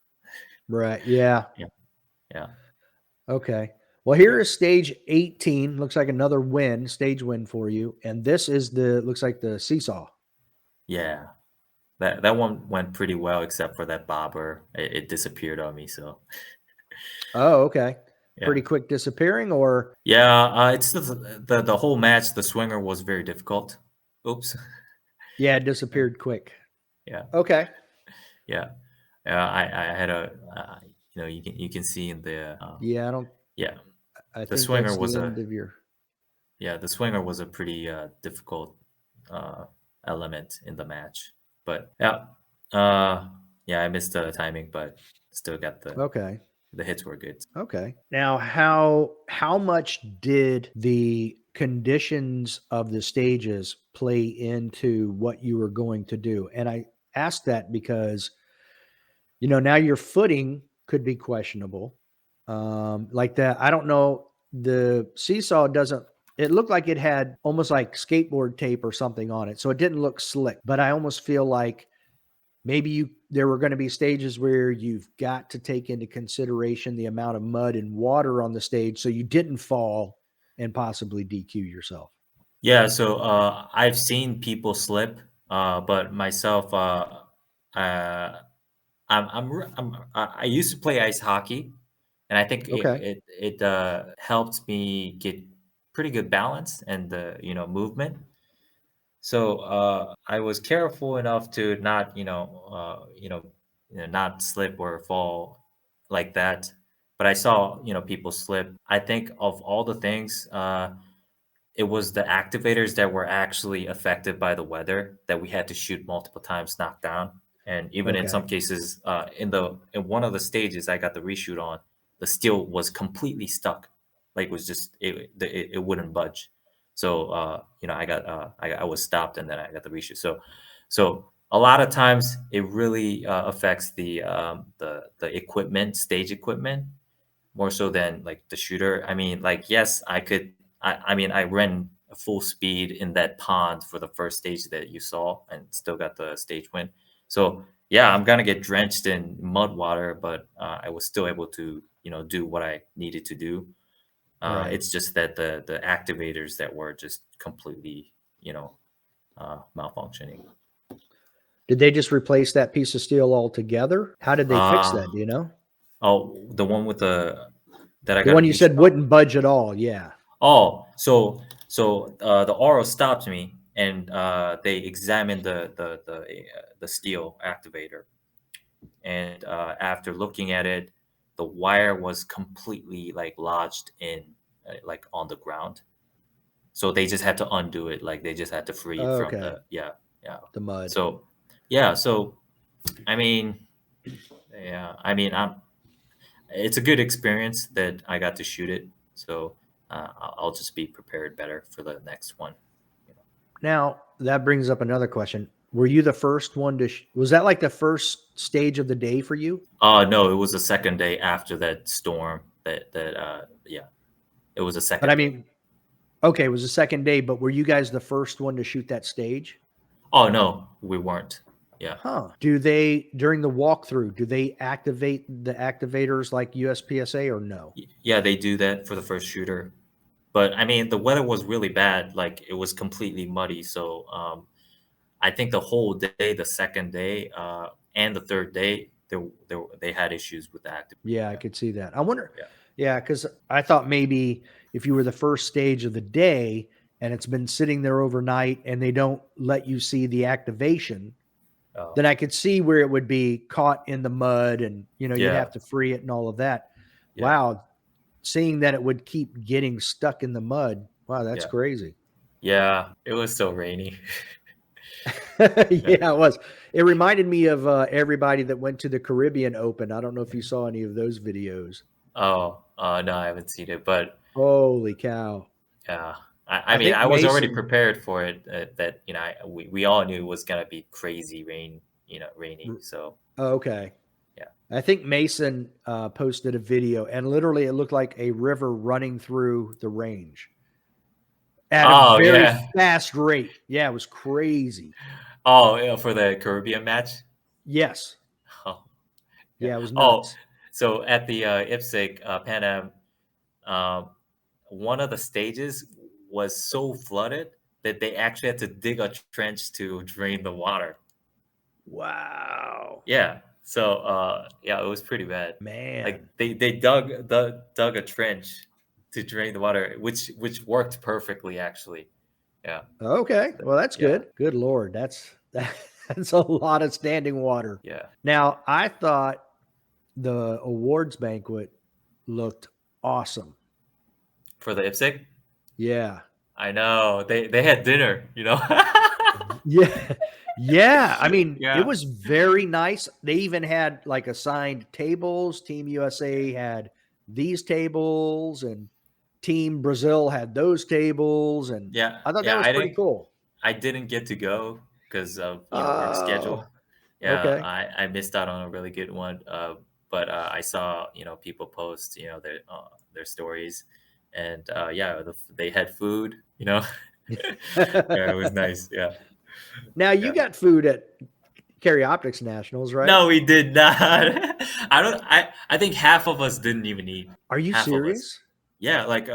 Right. Yeah. Yeah. Yeah. Okay. Well, here is stage 18. Looks like another win, stage win for you. And this is looks like the seesaw. Yeah. That one went pretty well, except for that bobber. It disappeared on me. So Oh, okay. yeah. Pretty quick disappearing or Yeah, it's the whole match. The swinger was very difficult. Oops. yeah, it Yeah, disappeared quick. yeah, Okay. yeah. I had you can see in the Yeah, I don't yeah, I the think swinger that's was the a end of your yeah, the swinger was a pretty difficult uh element in the match. But yeah, uh yeah, I missed the timing, but still got Okay. the hits were good. Okay. Now, how much did the conditions of the stages play into what you were going to do? And I ask that because, now your footing could be questionable. Like that, I don't know. The seesaw doesn't. It looked like it had almost like skateboard tape or something on it, so it didn't look slick. But I almost feel like maybe there were going to be stages where you've got to take into consideration the amount of mud and water on the stage so you didn't fall and possibly DQ yourself. Yeah, so I've seen people slip, but myself, uh, I used to play ice hockey, and I think Okay. it helped me get pretty good balance and movement. So I was careful enough to not not slip or fall like that. But I saw people slip. I think of all the things. It was the activators that were actually affected by the weather that we had to shoot multiple times, knock down. And even in Okay. some cases, in one of the stages I got the reshoot on, the steel was completely stuck, like it was just it wouldn't budge. So I was stopped, and then I got the reshoot. So a lot of times it really affects the equipment, stage equipment, more so than like the shooter. I mean, like, yes, I could. I mean, I ran full speed in that pond for the first stage that you saw, and still got the stage win. So yeah, I'm gonna get drenched in mud water, but I was still able to do what I needed to do. Right. It's just that the activators that were just completely you know malfunctioning. Did they just replace that piece of steel altogether? How did they fix Uh that? Do you know? oh, the one with the that I The got a one you new said shot. wouldn't budge at all. Yeah. Oh, the Oro stopped me, and they examined the steel activator, and after looking at it, the wire was completely like lodged in like on the ground. So they just had to undo it, like they just had to free it from Okay. the yeah. The mud. So yeah, so I mean, yeah, I mean, it's a good experience that I got to shoot it. So I'll just be prepared better for the next one. you know. Now, that brings up another question. Were you the first one to was that like the first stage of the day for you? No, it was the second day after that storm. Yeah, it was the But second I day. mean, okay, it was the second day, but were you guys the first one to shoot that stage? Oh no, we weren't. Yeah. Huh. Do they during the walkthrough, do they activate the activators like USPSA or no? Yeah, they do that for the first shooter. But I mean, the weather was really bad. Like it was completely muddy. So I think the whole day, the second day, and the third day, they had issues with the active. Yeah, I Yeah, could see that. I wonder, yeah. yeah, because I thought maybe if you were the first stage of the day and it's been sitting there overnight and they don't let you see the activation, Oh, then I could see where it would be caught in the mud and you'd yeah, have to free it and all of that. yeah, Wow, seeing that it would keep getting stuck in the mud. Wow, that's yeah, crazy. yeah. It was so rainy. Yeah. Yeah, it was. It reminded me of everybody that went to the Caribbean Open. I don't know if you saw any of those videos. Oh, no, I haven't seen it, but Holy cow. yeah. I I mean, think I was already Mason, prepared for it. That we all knew it was gonna be crazy rain. Rainy. r- So okay. yeah. I think Mason posted a video and literally it looked like a river running through the range at a Oh very yeah. fast rate. Yeah, it was crazy. Oh yeah, for the Caribbean match. Yes. Oh yeah. Yeah, it was Oh, nuts. so at the IPSC Pan Am, um, one of the stages was so flooded that they actually had to dig a trench to drain the water. Wow. Yeah. So yeah, it was pretty bad. Like Man. they dug a trench to drain the water, which worked perfectly actually. Yeah. Okay. Well, that's Yeah. good. Good Lord. That's a lot of standing water. Yeah. Now, I thought the awards banquet looked awesome. For the IPSC, Yeah. I know they had dinner. Yeah. Yeah. I mean, it Yeah. was very nice. They even had like assigned tables. Team USA had these tables and Team Brazil had those tables. And Yeah. I thought that Yeah. was pretty cool. I didn't get to go because of work Oh, schedule. Yeah, okay. I missed out on a really good one. But I saw people post their stories, and yeah, they had food. Yeah, it was nice. Yeah, Now you yeah. got food at Optics Nationals, right? No, we did not. I don't. I think half of us didn't even eat. Are you Half of us. serious? Yeah, like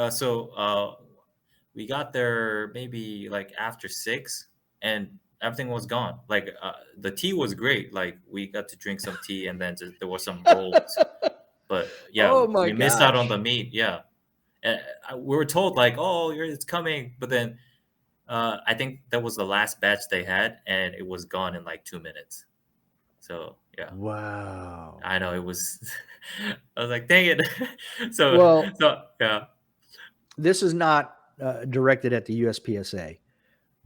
we got there maybe like after 6, and everything was gone. Like the tea was great. Like we got to drink some tea, and then there was some rolls. But yeah, Oh my we missed out on gosh. the meat. Yeah, and we were told like, oh, it's coming, but then I think that was the last batch they had, and it was gone in like 2 minutes. So yeah, Wow. I know it was. I was like, dang it. so Well, so yeah. this is not directed at the USPSA,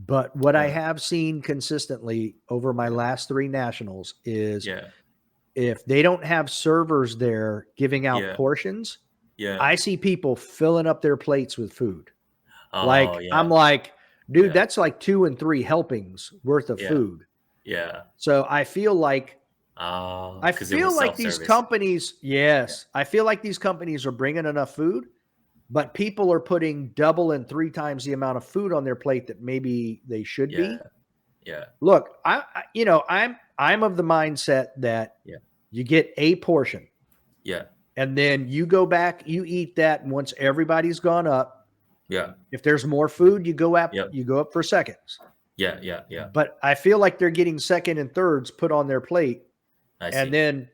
but what I Uh, have seen consistently over my yeah, last three nationals is yeah, if they don't have servers there giving out yeah, portions, yeah. I see people filling up their plates with food. Oh Like, I'm yeah, like, dude, yeah, that's like 2 and 3 helpings worth of yeah, food. yeah. So I feel like Because it was these self-service. companies, Yeah, yes, I feel like these companies are bringing enough food, but people are putting double and 3 times the amount of food on their plate that maybe they should Yeah. be. Yeah. Look, I'm of the mindset that Yeah. you get a portion Yeah. and then you go back, you eat that, and once everybody's gone up, Yeah. if there's more food, Yep. you go up for seconds. Yeah. Yeah. Yeah. But I feel like they're getting second and thirds put on their plate, I and see. then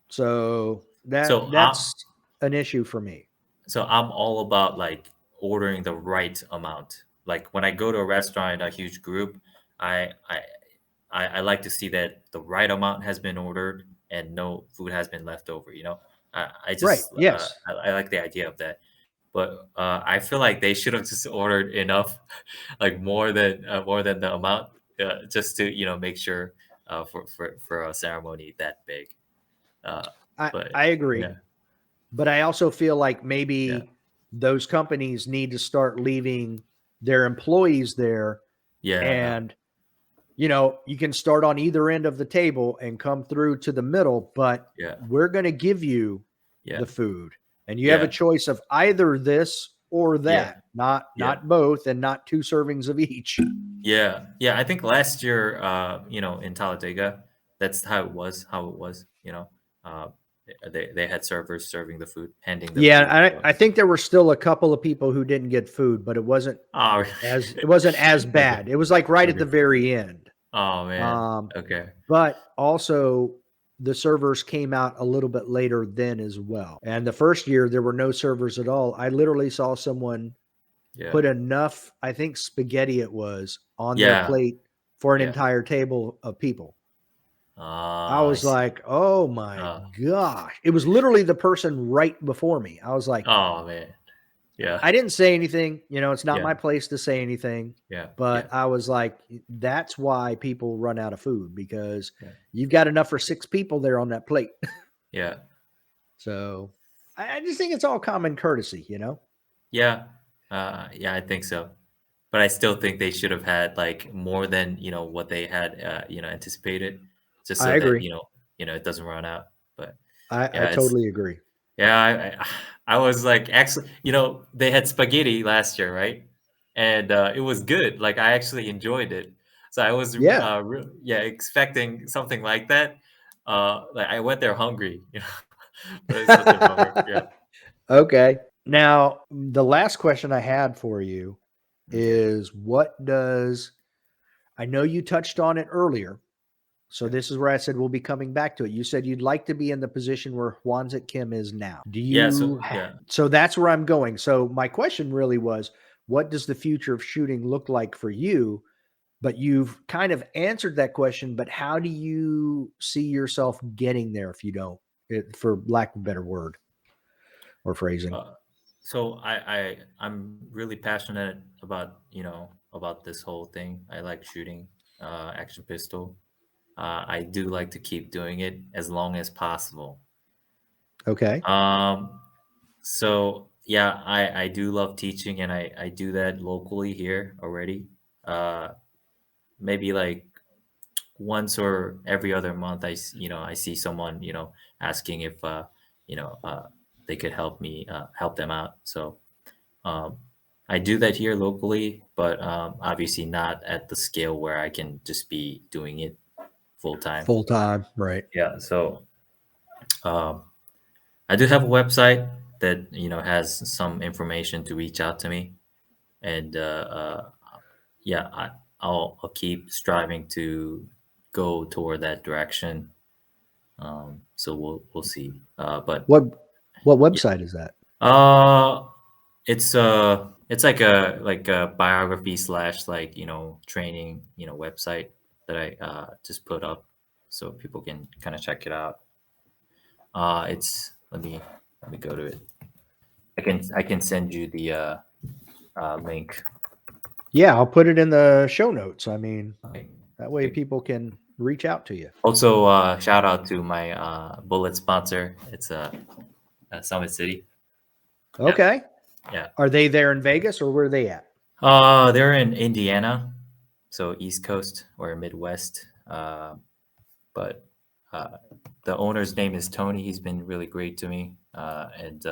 so So I'm that's an issue for me. so I'm all about like ordering the right amount. Like when I go to a restaurant in a huge group, I I I like to see that the right amount has been ordered and no food has been left over. I Right. just Yes. I like the idea of that. But I feel like they should have just ordered enough, like more than the amount, just to make sure for a ceremony that big. Uh, but I agree. yeah, But I also feel like yeah, maybe those companies need to start leaving their employees there, yeah, and you can start on either end of the table and come through to the middle, but yeah, we're going to give you yeah, the food. And you have a yeah, choice of either this or yeah, that, not yeah. both and not 2 servings of each. Yeah, yeah. I think last year, in Talladega, that's how it was. Uh, they had servers serving the food, handing the Yeah, food. I think there were still a couple of people who didn't get food, but Oh, it wasn't as okay, bad. It was like right at okay. the very end. Oh man. Um, Okay. but also the servers came out a little bit later then as well. And the first year there were no servers at all. I literally saw someone Yeah. put enough, I think spaghetti it was, on their Yeah. plate for an Yeah. entire table of people. I Ah, I was see. like, "Oh my Uh, gosh." It was literally the person right before me. I was like, oh man. Yeah. I didn't say anything, it's not Yeah. my place to say anything, Yeah. Yeah. but I was like, that's why people run out of food because Yeah. you've got enough for 6 people there on that plate. Yeah. So, I just think it's all common courtesy. Yeah. Yeah. I think so. But I still think they should have had like more than what they had anticipated, just I so that agree. it doesn't run out. But I yeah, it's totally agree. yeah. I was like actually, they had spaghetti last year, right? And it was good. Like I actually enjoyed it. So I was Yeah. yeah, expecting something like that. Like I went there hungry, but it's such a bummer. Yeah. Okay. Now, the last question I had for you Okay. is I know you touched on it earlier. So Yeah. this is where I said we'll be coming back to it. You said you'd like to be in the position where Hwanzit Kim is now. Yeah. So yeah. So that's where I'm going. So my question really was, what does the future of shooting look like for you? But you've kind of answered that question, but how do you see yourself getting there if you don't, for lack of a better word or phrasing? Uh, so I'm really passionate about about this whole thing. I like shooting action pistol. I do like to keep doing it as long as possible. Okay. Um, so yeah, I do love teaching, and I do that locally here already. Uh, Maybe like once or every other month, I see someone asking if they could help them out. So Um, I do that here locally, but obviously not at the scale where I can just be doing it full time. Full time. Right. Yeah, so um, I do have a website that has some information to reach out to me, and yeah, I'll keep striving to go toward that direction. So we'll see. But What yeah, website is that? uh, it's like a biography slash like training website that I just put up so people can kind of check it out. It's let me go to it. I can send you the link. Yeah, I'll put it in the show notes. I mean, Okay. that way Okay. people can reach out to you. Also, shout out to my bullet sponsor. It's Summit City. Yeah, Okay. yeah. Are they there in Vegas or where are they at? They're in Indiana, so East Coast or Midwest. But uh, the owner's name is Tony. He's been really great to me, and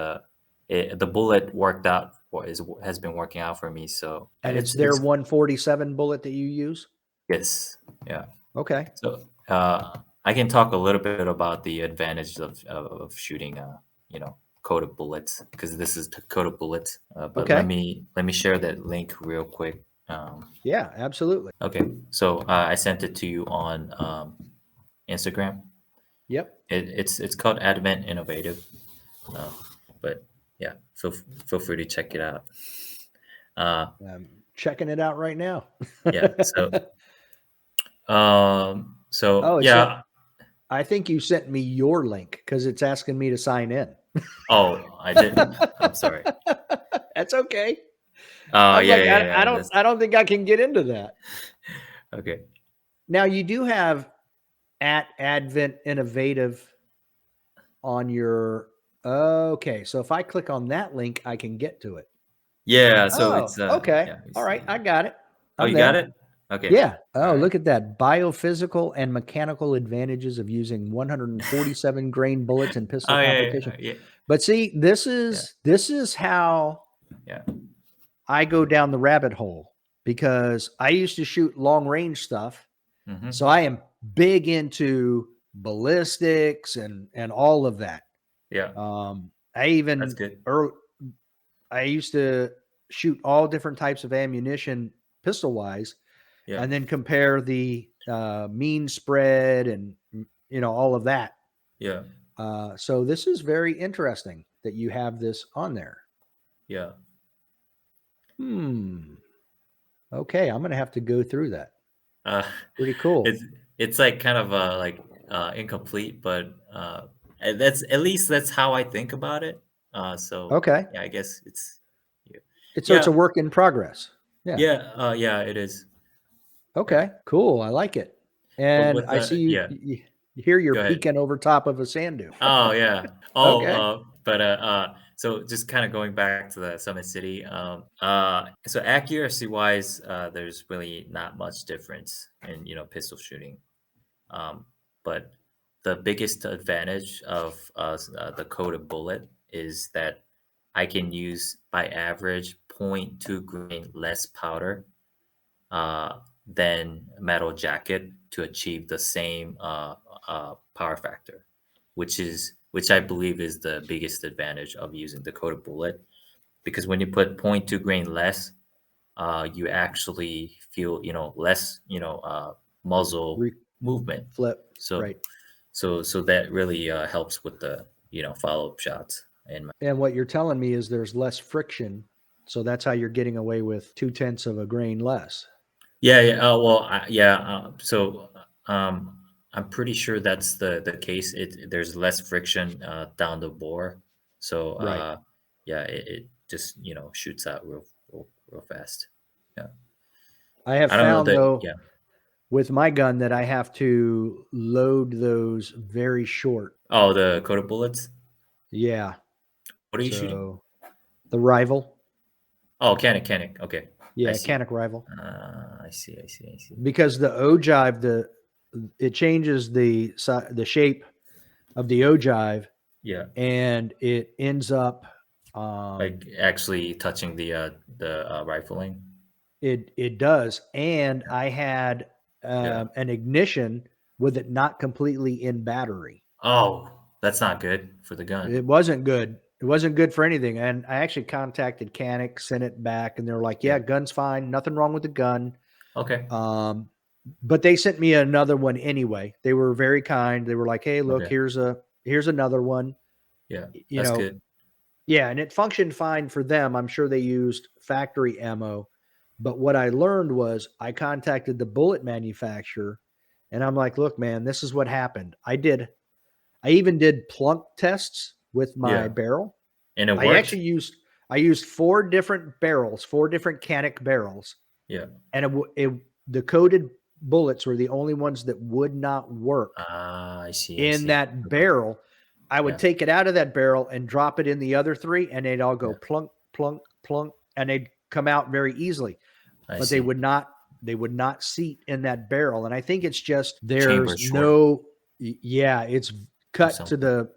the bullet worked out or has been working out for me. So And it's their it's 147 bullet that you use? yes, yeah. Okay. So I can talk a little bit about the advantage of shooting coated bullets, because this is coated bullets. But Okay. let me share that link real quick. Yeah, absolutely. Okay, so I sent it to you on Instagram. Yep. It's called Advent Innovative. Uh, but yeah, feel free to check it out. I'm checking it out right now. Yeah. So Oh, it sent yeah. I think you sent me your link because it's asking me to sign in. Oh, I didn't. I'm sorry. That's okay. Oh, I'm yeah, like, yeah, yeah. That's I don't think I can get into that. okay. Now you do have at Advent Innovative on your okay. So if I click on that link, I can get to it. Yeah. So Oh, it's okay. yeah. You All right. see. I got it. Oh, I'm you got there. it. Okay. Yeah. All Oh, right. look at that. Biophysical and mechanical advantages of using 147 grain bullets in pistol Oh, yeah, competition. yeah, But see, yeah, this is how yeah. I go down the rabbit hole because I used to shoot long range stuff. So Mm-hmm. I am big into ballistics and all of that. Yeah. I That's even good. I used to shoot all different types of ammunition pistol wise, Yeah. and then compare the mean spread and all of that. Yeah. So this is very interesting that you have this on there. Yeah. Hmm. Okay, I'm gonna have to go through that. Uh, Pretty cool. it's like kind of incomplete, but and that's at least that's how I think about it. So Okay, yeah, I guess it's yeah, so it's a yeah, work in progress. Yeah. yeah. It is. Yeah, Okay. Cool. I like it. but And with I see yeah, you here you're go ahead. peeking over top of a sand dune. Oh yeah. Oh, Okay. but so just kind of going back to the Summit City. So accuracy wise, there's really not much difference in pistol shooting. Um, but the biggest advantage of the coated bullet is that I can use by average point 0.2 grain less powder than metal jacket to achieve the same power factor, which I believe is the biggest advantage of using the coated bullet. Because when you put point 0.2 grain less, you actually feel less muzzle Re- movement. Flip. So Right. so that really helps with the follow up shots. And And what you're telling me is there's less friction. So that's how you're getting away with 2/10 of a grain less. yeah, yeah. Well, yeah. So I'm pretty sure that's the case. There's less friction down the bore, so Right. yeah, it just shoots out real fast. Yeah, I have I don't know found that. though Yeah. with my gun that I have to load those very short. Oh, the coated bullets. Yeah. What are you shooting? So the rival. Oh, Canic. Okay, I Yeah, see. Canic rival. I see. I see. I see. Because the ogive, it changes the shape of the ogive Yeah, and it ends up like actually touching the rifling. it does. And I had Yeah. an ignition with it not completely in battery. Oh, that's not good for the gun. It wasn't good. It wasn't good for anything. And I actually contacted Canic, sent it back, and they're like, "Yeah, Yeah. gun's fine. Nothing wrong with the gun." Okay. Um, but they sent me another one anyway. They were very kind. They were like, "Hey, look, Okay. here's another one." Yeah. You That's know, good. yeah, and it functioned fine for them. I'm sure they used factory ammo. But what I learned was I contacted the bullet manufacturer and I'm like, "Look, man, this is what happened. I even did plunk tests with my Yeah. barrel. And it I worked? actually used 4 different barrels, 4 different Canic barrels, Yeah. and the coated bullets were the only ones that would not work Ah, I see. I in see. that Okay. barrel. I would Yeah. take it out of that barrel and drop it in the other 3, and they'd all go Yeah. plunk, plunk, plunk, and they'd come out very easily. I But see. they would not seat in that barrel. And I think it's just Chamber there's short no yeah, it's or cut to something. the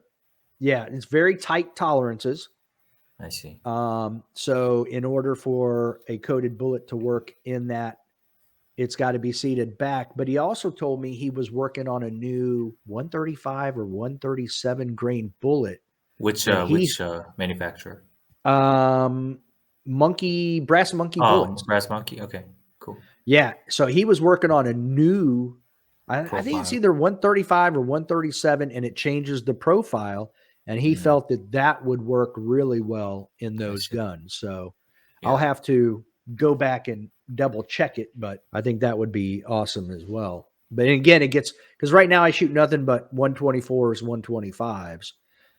yeah, it's very tight tolerances. I see. So in order for a coated bullet to work in that, it's got to be seated back. But he also told me he was working on a new 135 or 137 grain bullet that Which manufacturer? um brass monkey Oh, bullets. Brass Monkey. Okay, cool. Yeah. So he was working on a new, I think it's Profile. either 135 or 137, and it changes the profile. And he Mm, felt that that would work really well in I those see. guns. So I'll Yeah. have to go back and double check it, but I think that would be awesome as well. But again, it gets, because right now I shoot nothing but 124s, 125s.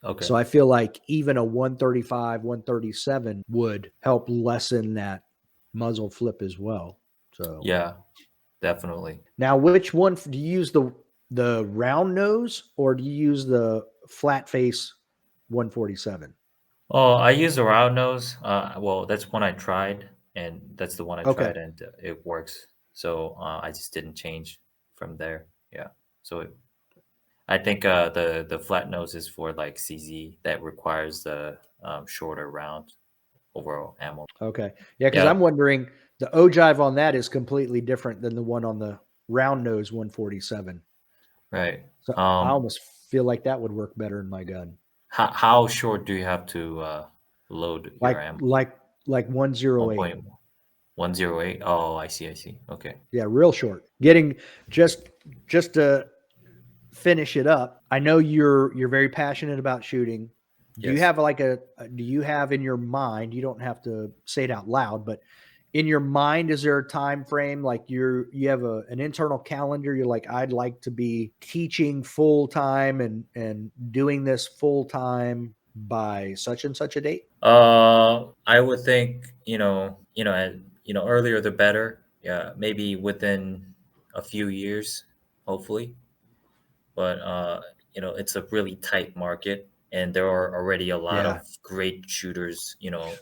Okay. So I feel like even a 135, 137 would help lessen that muzzle flip as well. So Yeah, definitely. now, which one do you use, the round nose or do you use the flat face 147? Oh, I use a round nose. Well, that's one I tried, and that's the one I Okay. tried, and it works. So I just didn't change from there. Yeah. So I think the flat nose is for like CZ that requires the shorter round overall ammo. Okay. Yeah, because Yeah. I'm wondering, the ogive on that is completely different than the one on the round nose 147. Right. So I almost feel like that would work better in my gun. How short do you have to load your Like ammo? like like 108. 1.108. Oh, I see. I see. Okay. Yeah, real short. Getting just just to finish it up. I know you're very passionate about shooting. Do you Yes. have like do you have in your mind, you don't have to say it out loud, but in your mind, is there a time frame like you have an internal calendar, you're like, I'd like to be teaching full time and doing this full time by such and such a date? I would think earlier the better. Yeah, maybe within a few years, hopefully. But it's a really tight market, and there are already a lot Yeah. of great shooters,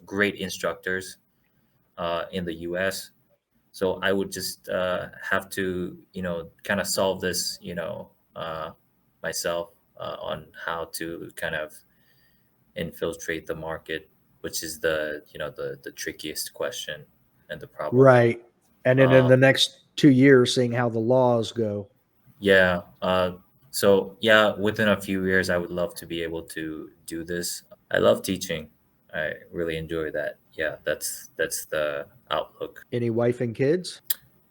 great instructors in the U.S. So I would just have to, kind of solve this, myself on how to kind of infiltrate the market, which is the trickiest question and the problem. Right. And then in Um, the next 2 years, seeing how the laws go. yeah. So yeah, within a few years, I would love to be able to do this. I love teaching. I really enjoy that. Yeah, that's the outlook. Any wife and kids?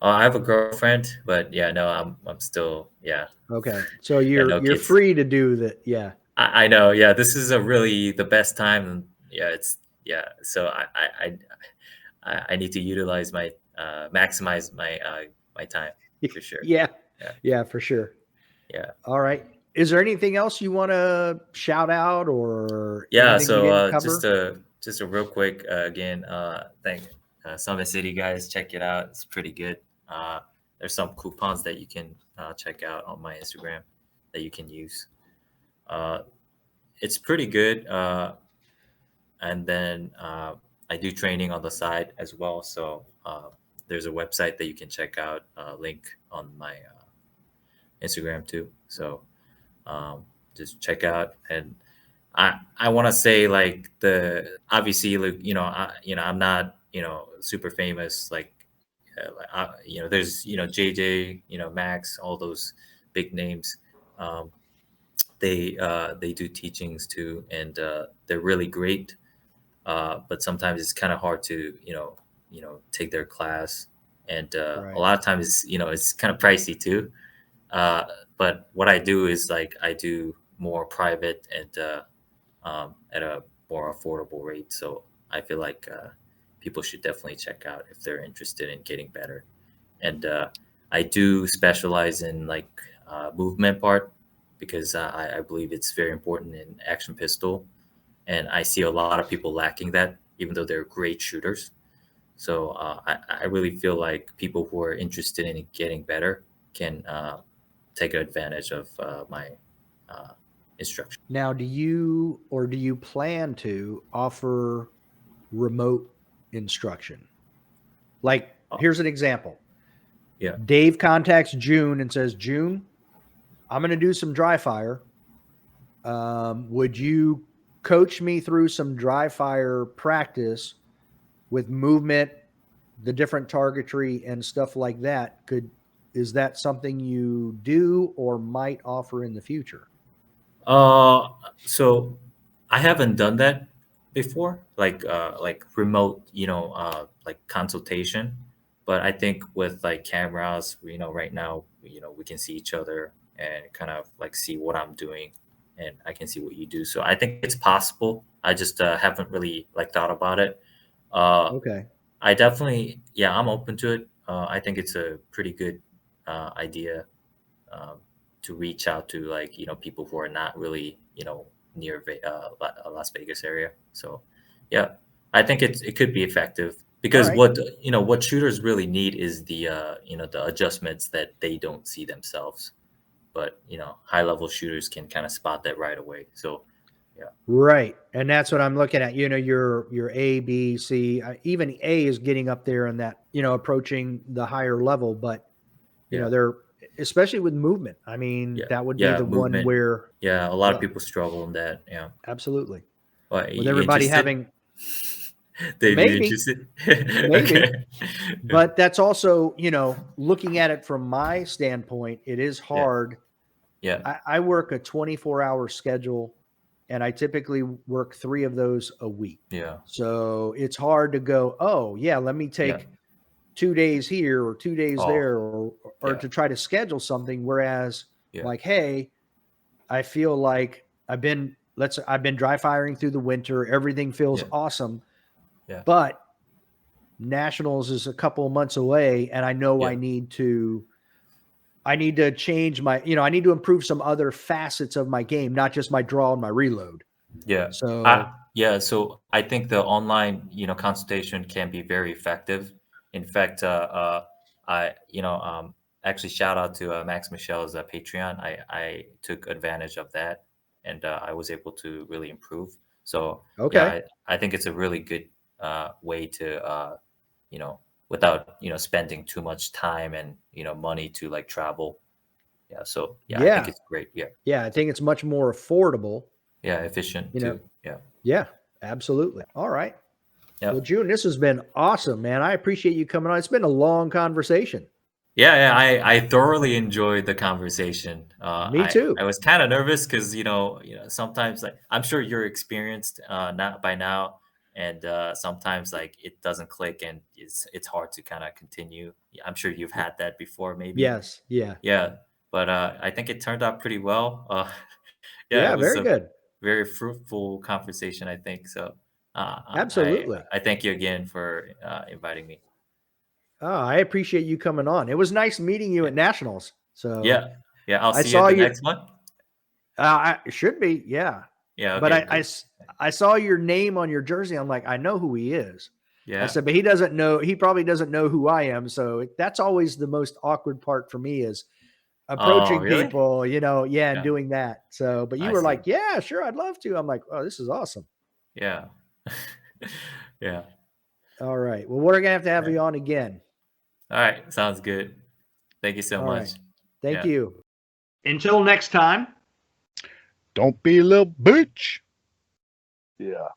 I have a girlfriend, but yeah, no, I'm still yeah, Okay. So yeah, you're no you're kids. free to do that. Yeah. I know. Yeah, this is a really the best time. Yeah, it's yeah. So I need to utilize my maximize my time for sure. Yeah. Yeah, Yeah, for sure. yeah, All right. Is there anything else you wanna shout out or yeah. anything we So didn't just cover? a real quick again. Thank Summit City guys. Check it out. It's pretty good. Uh, there's some coupons that you can check out on my Instagram that you can use. Uh, it's pretty good. And then I do training on the side as well. So there's a website that you can check out. Link on my Instagram too. So just check out. And I want to say like the obviously like I'm not super famous there's JJ Max, all those big names. Um, they do teachings too, and they're really great. But sometimes it's kind of hard to take their class, and a Right. lot of times it's kind of pricey too. uh, but what I do is like I do more private and at a more affordable rate, so I feel like people should definitely check out if they're interested in getting better. And I do specialize in like movement part because I believe it's very important in action pistol, and I see a lot of people lacking that, even though they're great shooters. So I really feel like people who are interested in getting better can take advantage of my uh, instruction. Now, do you plan to offer remote instruction? Like, Oh, here's an example. yeah. Dave contacts June and says, June, I'm gonna do some dry fire. Would you coach me through some dry fire practice with movement, the different targetry and stuff like that. Is that something you do or might offer in the future? Uh, so I haven't done that before, like remote, like consultation. But I think with like cameras, right now, we can see each other and kind of like see what I'm doing, and I can see what you do. So I think it's possible. I just haven't really like thought about it. Uh, Okay. I definitely, yeah, I'm open to it. I think it's a pretty good idea, um, to reach out to, like, people who are not really, near Las Vegas area. So yeah, I think it could be effective All because right. what shooters really need is the adjustments that they don't see themselves. But high level shooters can kind of spot that right away. So yeah, Right. And that's what I'm looking at. Your A, B, C, even A is getting up there in that, approaching the higher level, but yeah, they're especially with movement. I mean, yeah, that would be yeah, the one movement. where Yeah, a lot of uh, people struggle in that. Yeah. absolutely. Well, With you everybody interested? having Dave, you maybe, interested? maybe, Okay. Yeah, but that's also, looking at it from my standpoint, it is yeah, hard. yeah, I work a 24-hour schedule and I typically work 3 of those a week. yeah, So it's hard to go, oh, yeah, let me yeah. take 2 days here or 2 days Oh, there or yeah, to try to schedule something. Whereas, yeah, like, hey, I feel like I've been dry firing through the winter. Everything feels yeah, awesome, yeah, but nationals is a couple of months away and I know yeah, I need to change I need to improve some other facets of my game, not just my draw and my reload. yeah. So, Yeah, so I think the online, consultation can be very effective. In fact, I, actually shout out to Max Michel's Patreon. I took advantage of that, and I was able to really improve. So yeah, okay. I think it's a really good way to, you know, without spending too much time and money to like travel. Yeah, so yeah, I think Yeah. it's great. Yeah, Yeah, I think it's much more affordable, yeah, efficient you know. too. Yeah. Yeah, absolutely. All right. Yeah. Well, June, this has been awesome, man. I appreciate you coming on. It's been a long conversation. Yeah, yeah, I thoroughly enjoyed the conversation. Me I too. was kind of nervous because sometimes, like, I'm sure you're experienced not by now, and sometimes like it doesn't click and it's hard to kind of continue. Yeah, I'm sure you've Y- had that before, maybe. Yes. Yeah. Yeah, but I think it turned out pretty well. Yeah, it Yeah. was Very a good. very fruitful conversation, I think. So Absolutely. I thank you again for inviting me. Oh, I appreciate you coming on. It was nice meeting you Yeah, at nationals. So yeah, yeah. I'll I see you at saw the you. next one. It should be. Yeah. Yeah. But Okay. Good. I saw your name on your jersey. I'm like, I know who he is. I Yeah. said, but he doesn't know. He probably doesn't know who I am. So that's always the most awkward part for me is Oh, approaching really? people, yeah, and Yeah, doing that. So, but you I were see. like, "Yeah, sure, I'd love to." I'm like, "Oh, this is awesome." Yeah. Yeah. All right. Well, we're gonna have Yeah. you on again. Alright, sounds good. Thank you so All right. much. Thank Yeah. you. Until next time. Don't be a little bitch. Yeah.